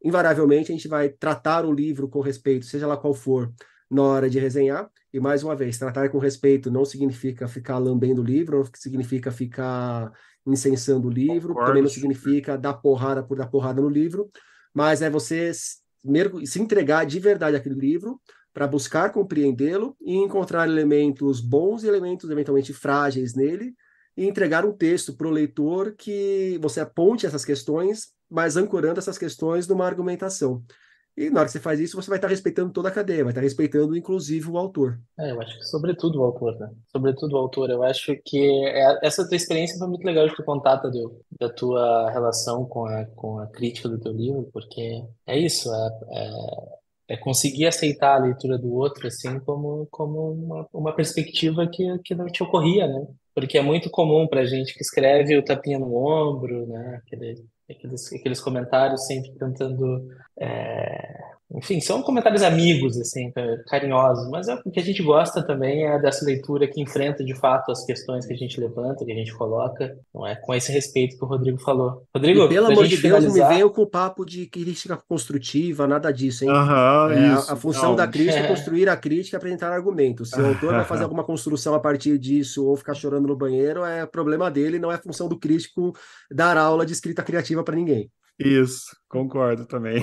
invariavelmente a gente vai tratar o livro com respeito, seja lá qual for, na hora de resenhar. E mais uma vez, tratar com respeito não significa ficar lambendo o livro, não significa ficar incensando o livro, também Concordo. não significa dar porrada por dar porrada no livro, mas é você se entregar de verdade àquele livro para buscar compreendê-lo e encontrar elementos bons e elementos eventualmente frágeis nele e entregar um texto para o leitor que você aponte essas questões, mas ancorando essas questões numa argumentação. E na hora que você faz isso, você vai estar respeitando toda a cadeia, vai estar respeitando inclusive o autor. Eu acho que sobretudo o autor, né? Sobretudo o autor. Eu acho que essa tua experiência foi muito legal de tu contar, Tadeu, da tua relação com a crítica do teu livro, porque é isso, é conseguir aceitar a leitura do outro, assim, como uma perspectiva que não te ocorria, né? Porque é muito comum pra gente que escreve o tapinha no ombro, né? Aqueles comentários sempre tentando enfim, são comentários amigos, assim, carinhosos, mas o que a gente gosta também é dessa leitura que enfrenta de fato as questões que a gente levanta, que a gente coloca, não é? Com esse respeito que o Rodrigo falou. E Rodrigo, pelo pra amor gente de Deus, não me finalizar, venham com o papo de crítica construtiva, nada disso, hein? Aham, A isso. função da Não. crítica é construir a crítica e apresentar argumentos. Se o autor vai fazer alguma construção a partir disso ou ficar chorando no banheiro, é problema dele, não é função do crítico dar aula de escrita criativa para ninguém. Isso, concordo também.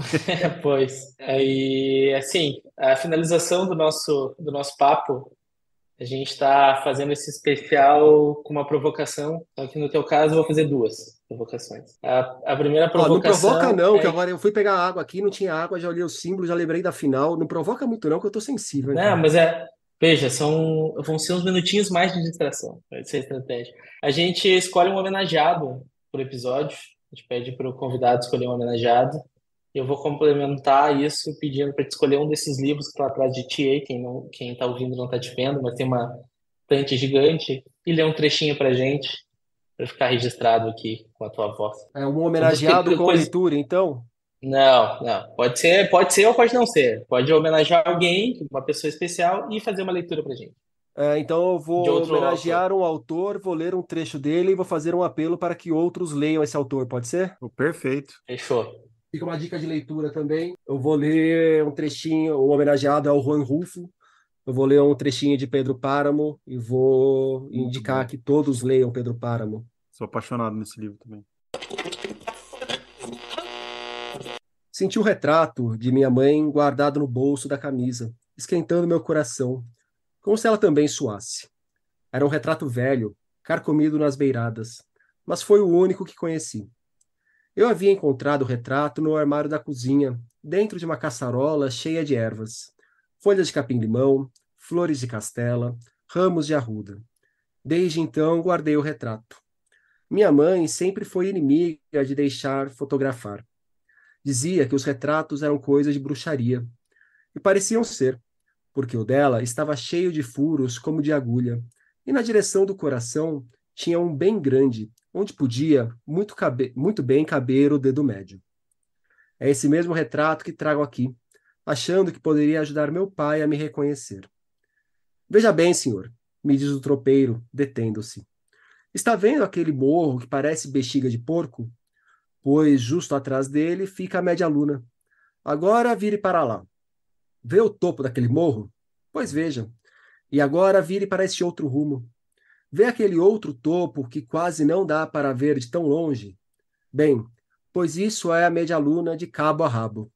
pois, aí, assim, a finalização do nosso papo, a gente está fazendo esse especial com uma provocação, só que no teu caso eu vou fazer duas provocações. A primeira Ó, não provoca provocação não, que é agora eu fui pegar água aqui, não tinha água, já olhei o símbolo, já lembrei da final. Não provoca muito não, que eu tô sensível, hein, Não, cara. mas veja, vão ser uns minutinhos mais de distração. Vai ser estratégia. A gente escolhe um homenageado por episódio. A gente pede para o convidado escolher um homenageado. Eu vou complementar isso pedindo para te escolher um desses livros que estão atrás de ti aí. Quem tá ouvindo não tá te vendo, mas tem uma estante gigante. E ler um trechinho pra gente, para ficar registrado aqui com a tua voz. É um Eu vou homenageado com coisa. leitura, então. Não, não. Pode ser ou pode não ser. Pode homenagear alguém, uma pessoa especial, e fazer uma leitura pra gente, Então eu de vou outro autor. homenagear um autor, vou ler um trecho dele e vou fazer um apelo para que outros leiam esse autor, pode ser? Oh, perfeito. Fechou. Fica uma dica de leitura também. Eu vou ler um trechinho, o homenageado é o Juan Rulfo. Eu vou ler um trechinho de Pedro Páramo e vou Muito indicar bom. que todos leiam Pedro Páramo. Sou apaixonado nesse livro também. Senti o retrato de minha mãe guardado no bolso da camisa, esquentando meu coração, como se ela também suasse. Era um retrato velho, carcomido nas beiradas, mas foi o único que conheci. Eu havia encontrado o retrato no armário da cozinha, dentro de uma caçarola cheia de ervas, folhas de capim-limão, flores de castela, ramos de arruda. Desde então guardei o retrato. Minha mãe sempre foi inimiga de deixar fotografar. Dizia que os retratos eram coisa de bruxaria. E pareciam ser, porque o dela estava cheio de furos como de agulha, e na direção do coração tinha um bem grande, onde podia muito bem caber o dedo médio. É esse mesmo retrato que trago aqui, achando que poderia ajudar meu pai a me reconhecer. Veja bem, senhor, me diz o tropeiro, detendo-se. Está vendo aquele morro que parece bexiga de porco? Pois justo atrás dele fica a média luna. Agora vire para lá. Vê o topo daquele morro? Pois veja. E agora vire para este outro rumo. Vê aquele outro topo que quase não dá para ver de tão longe? Bem, pois isso é a média luna de cabo a rabo.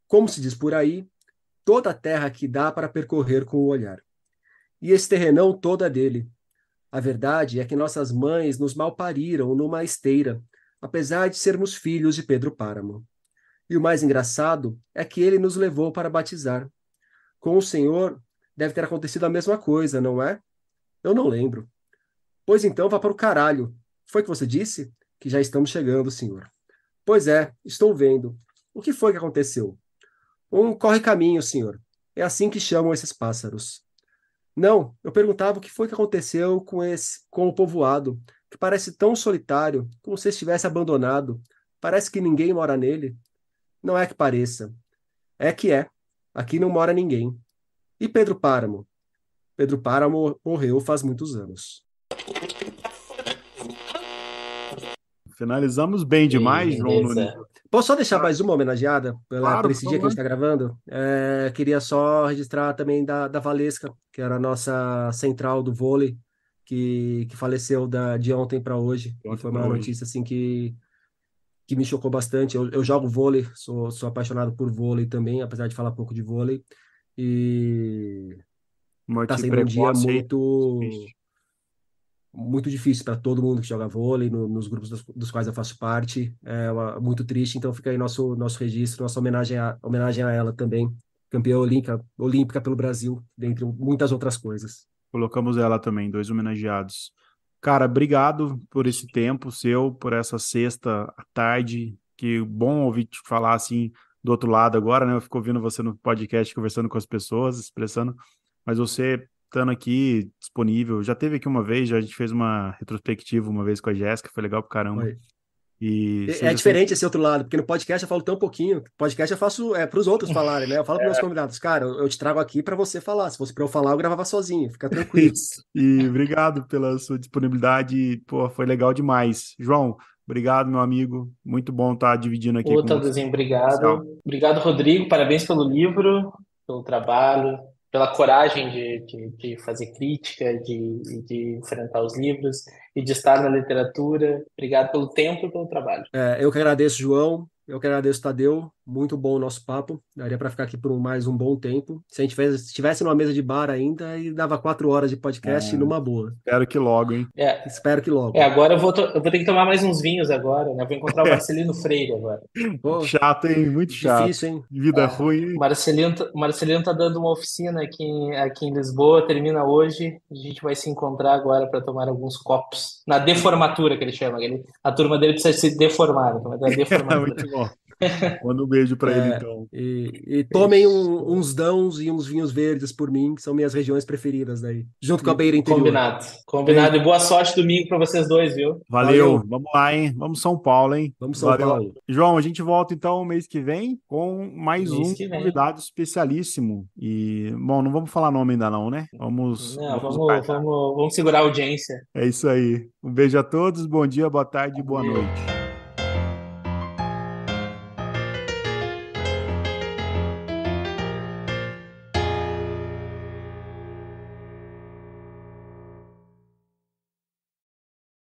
Como se diz por aí, toda a terra que dá para percorrer com o olhar. E esse terrenão todo é dele. A verdade é que nossas mães nos malpariram numa esteira, apesar de sermos filhos de Pedro Páramo. E o mais engraçado é que ele nos levou para batizar. Com o senhor deve ter acontecido a mesma coisa, não é? Eu não lembro. Pois então vá para o caralho. Foi que você disse? Que já estamos chegando, senhor. Pois é, estou vendo. O que foi que aconteceu? Um corre-caminho, senhor. É assim que chamam esses pássaros. Não, eu perguntava o que foi que aconteceu com o povoado, que parece tão solitário, como se estivesse abandonado. Parece que ninguém mora nele. Não é que pareça. É que é. Aqui não mora ninguém. E Pedro Páramo? Pedro Páramo morreu faz muitos anos. Finalizamos bem demais, João Nunes. Beleza. Posso só deixar mais uma homenageada Claro, por por esse dia que a favor. gente está gravando? Queria só registrar também da Valesca, que era a nossa central do vôlei, que faleceu de ontem para hoje. De E ontem foi pra uma hoje. notícia assim que me chocou bastante. Eu jogo vôlei, sou apaixonado por vôlei também, apesar de falar pouco de vôlei. E está Morte sendo um dia precoce aí. muito muito difícil para todo mundo que joga vôlei, nos grupos dos quais eu faço parte. Muito triste, então fica aí nosso registro, nossa homenagem a ela também, campeã olímpica pelo Brasil, dentre muitas outras coisas. Colocamos ela também, dois homenageados. Cara, obrigado por esse tempo seu, por essa sexta à tarde. Que bom ouvir te falar assim do outro lado agora, né? Eu fico ouvindo você no podcast, conversando com as pessoas, expressando, mas você estando aqui disponível, já teve aqui uma vez, já a gente fez uma retrospectiva uma vez com a Jéssica, foi legal pra caramba. Oi. E É seja sempre. diferente esse outro lado, porque no podcast eu falo tão pouquinho. Podcast eu faço para os outros falarem, né? Eu falo para meus convidados, cara, eu te trago aqui para você falar. Se fosse para eu falar, eu gravava sozinho, fica tranquilo. Isso. E obrigado pela sua disponibilidade. Pô, foi legal demais. João, obrigado, meu amigo. Muito bom estar dividindo aqui Ô, com você. Taduzinho, Especial. obrigado. Obrigado, Rodrigo. Parabéns pelo livro, pelo trabalho, pela coragem de fazer crítica, de enfrentar os livros e de estar na literatura. Obrigado pelo tempo e pelo trabalho. Eu que agradeço, João. Eu que agradeço, Tadeu. Muito bom o nosso papo. Daria para ficar aqui por mais um bom tempo. Se a gente estivesse numa mesa de bar ainda, aí dava 4 horas de podcast Ah, numa boa. espero que logo, hein? É, Espero que logo. agora eu vou ter que tomar mais uns vinhos agora, né? Vou encontrar o Marcelino Freire agora. Pô, Chato, hein? Muito chato. difícil, hein? Vida ruim, O hein? Marcelino tá dando uma oficina aqui em Lisboa, termina hoje. A gente vai se encontrar agora para tomar alguns copos. Na deformatura, que ele chama. A turma dele precisa se deformar, então vai dar deformatura. Muito bom. Manda um beijo pra ele, É, então. e tomem uns dãos e uns vinhos verdes por mim, que são minhas regiões preferidas daí, junto com a beira interior. Combinado. Beijo, Combinado. E boa sorte domingo para vocês dois, viu? Valeu. valeu, Vamos lá, hein? Vamos São Paulo, hein? vamos São Valeu. Paulo. João, a gente volta então mês que vem com mais Mês um que vem. convidado especialíssimo. E, bom, não vamos falar nome ainda não, né? Não, Vamos guardar. vamos segurar a audiência. É isso aí. Um beijo a todos, bom dia, boa tarde e boa Valeu. noite.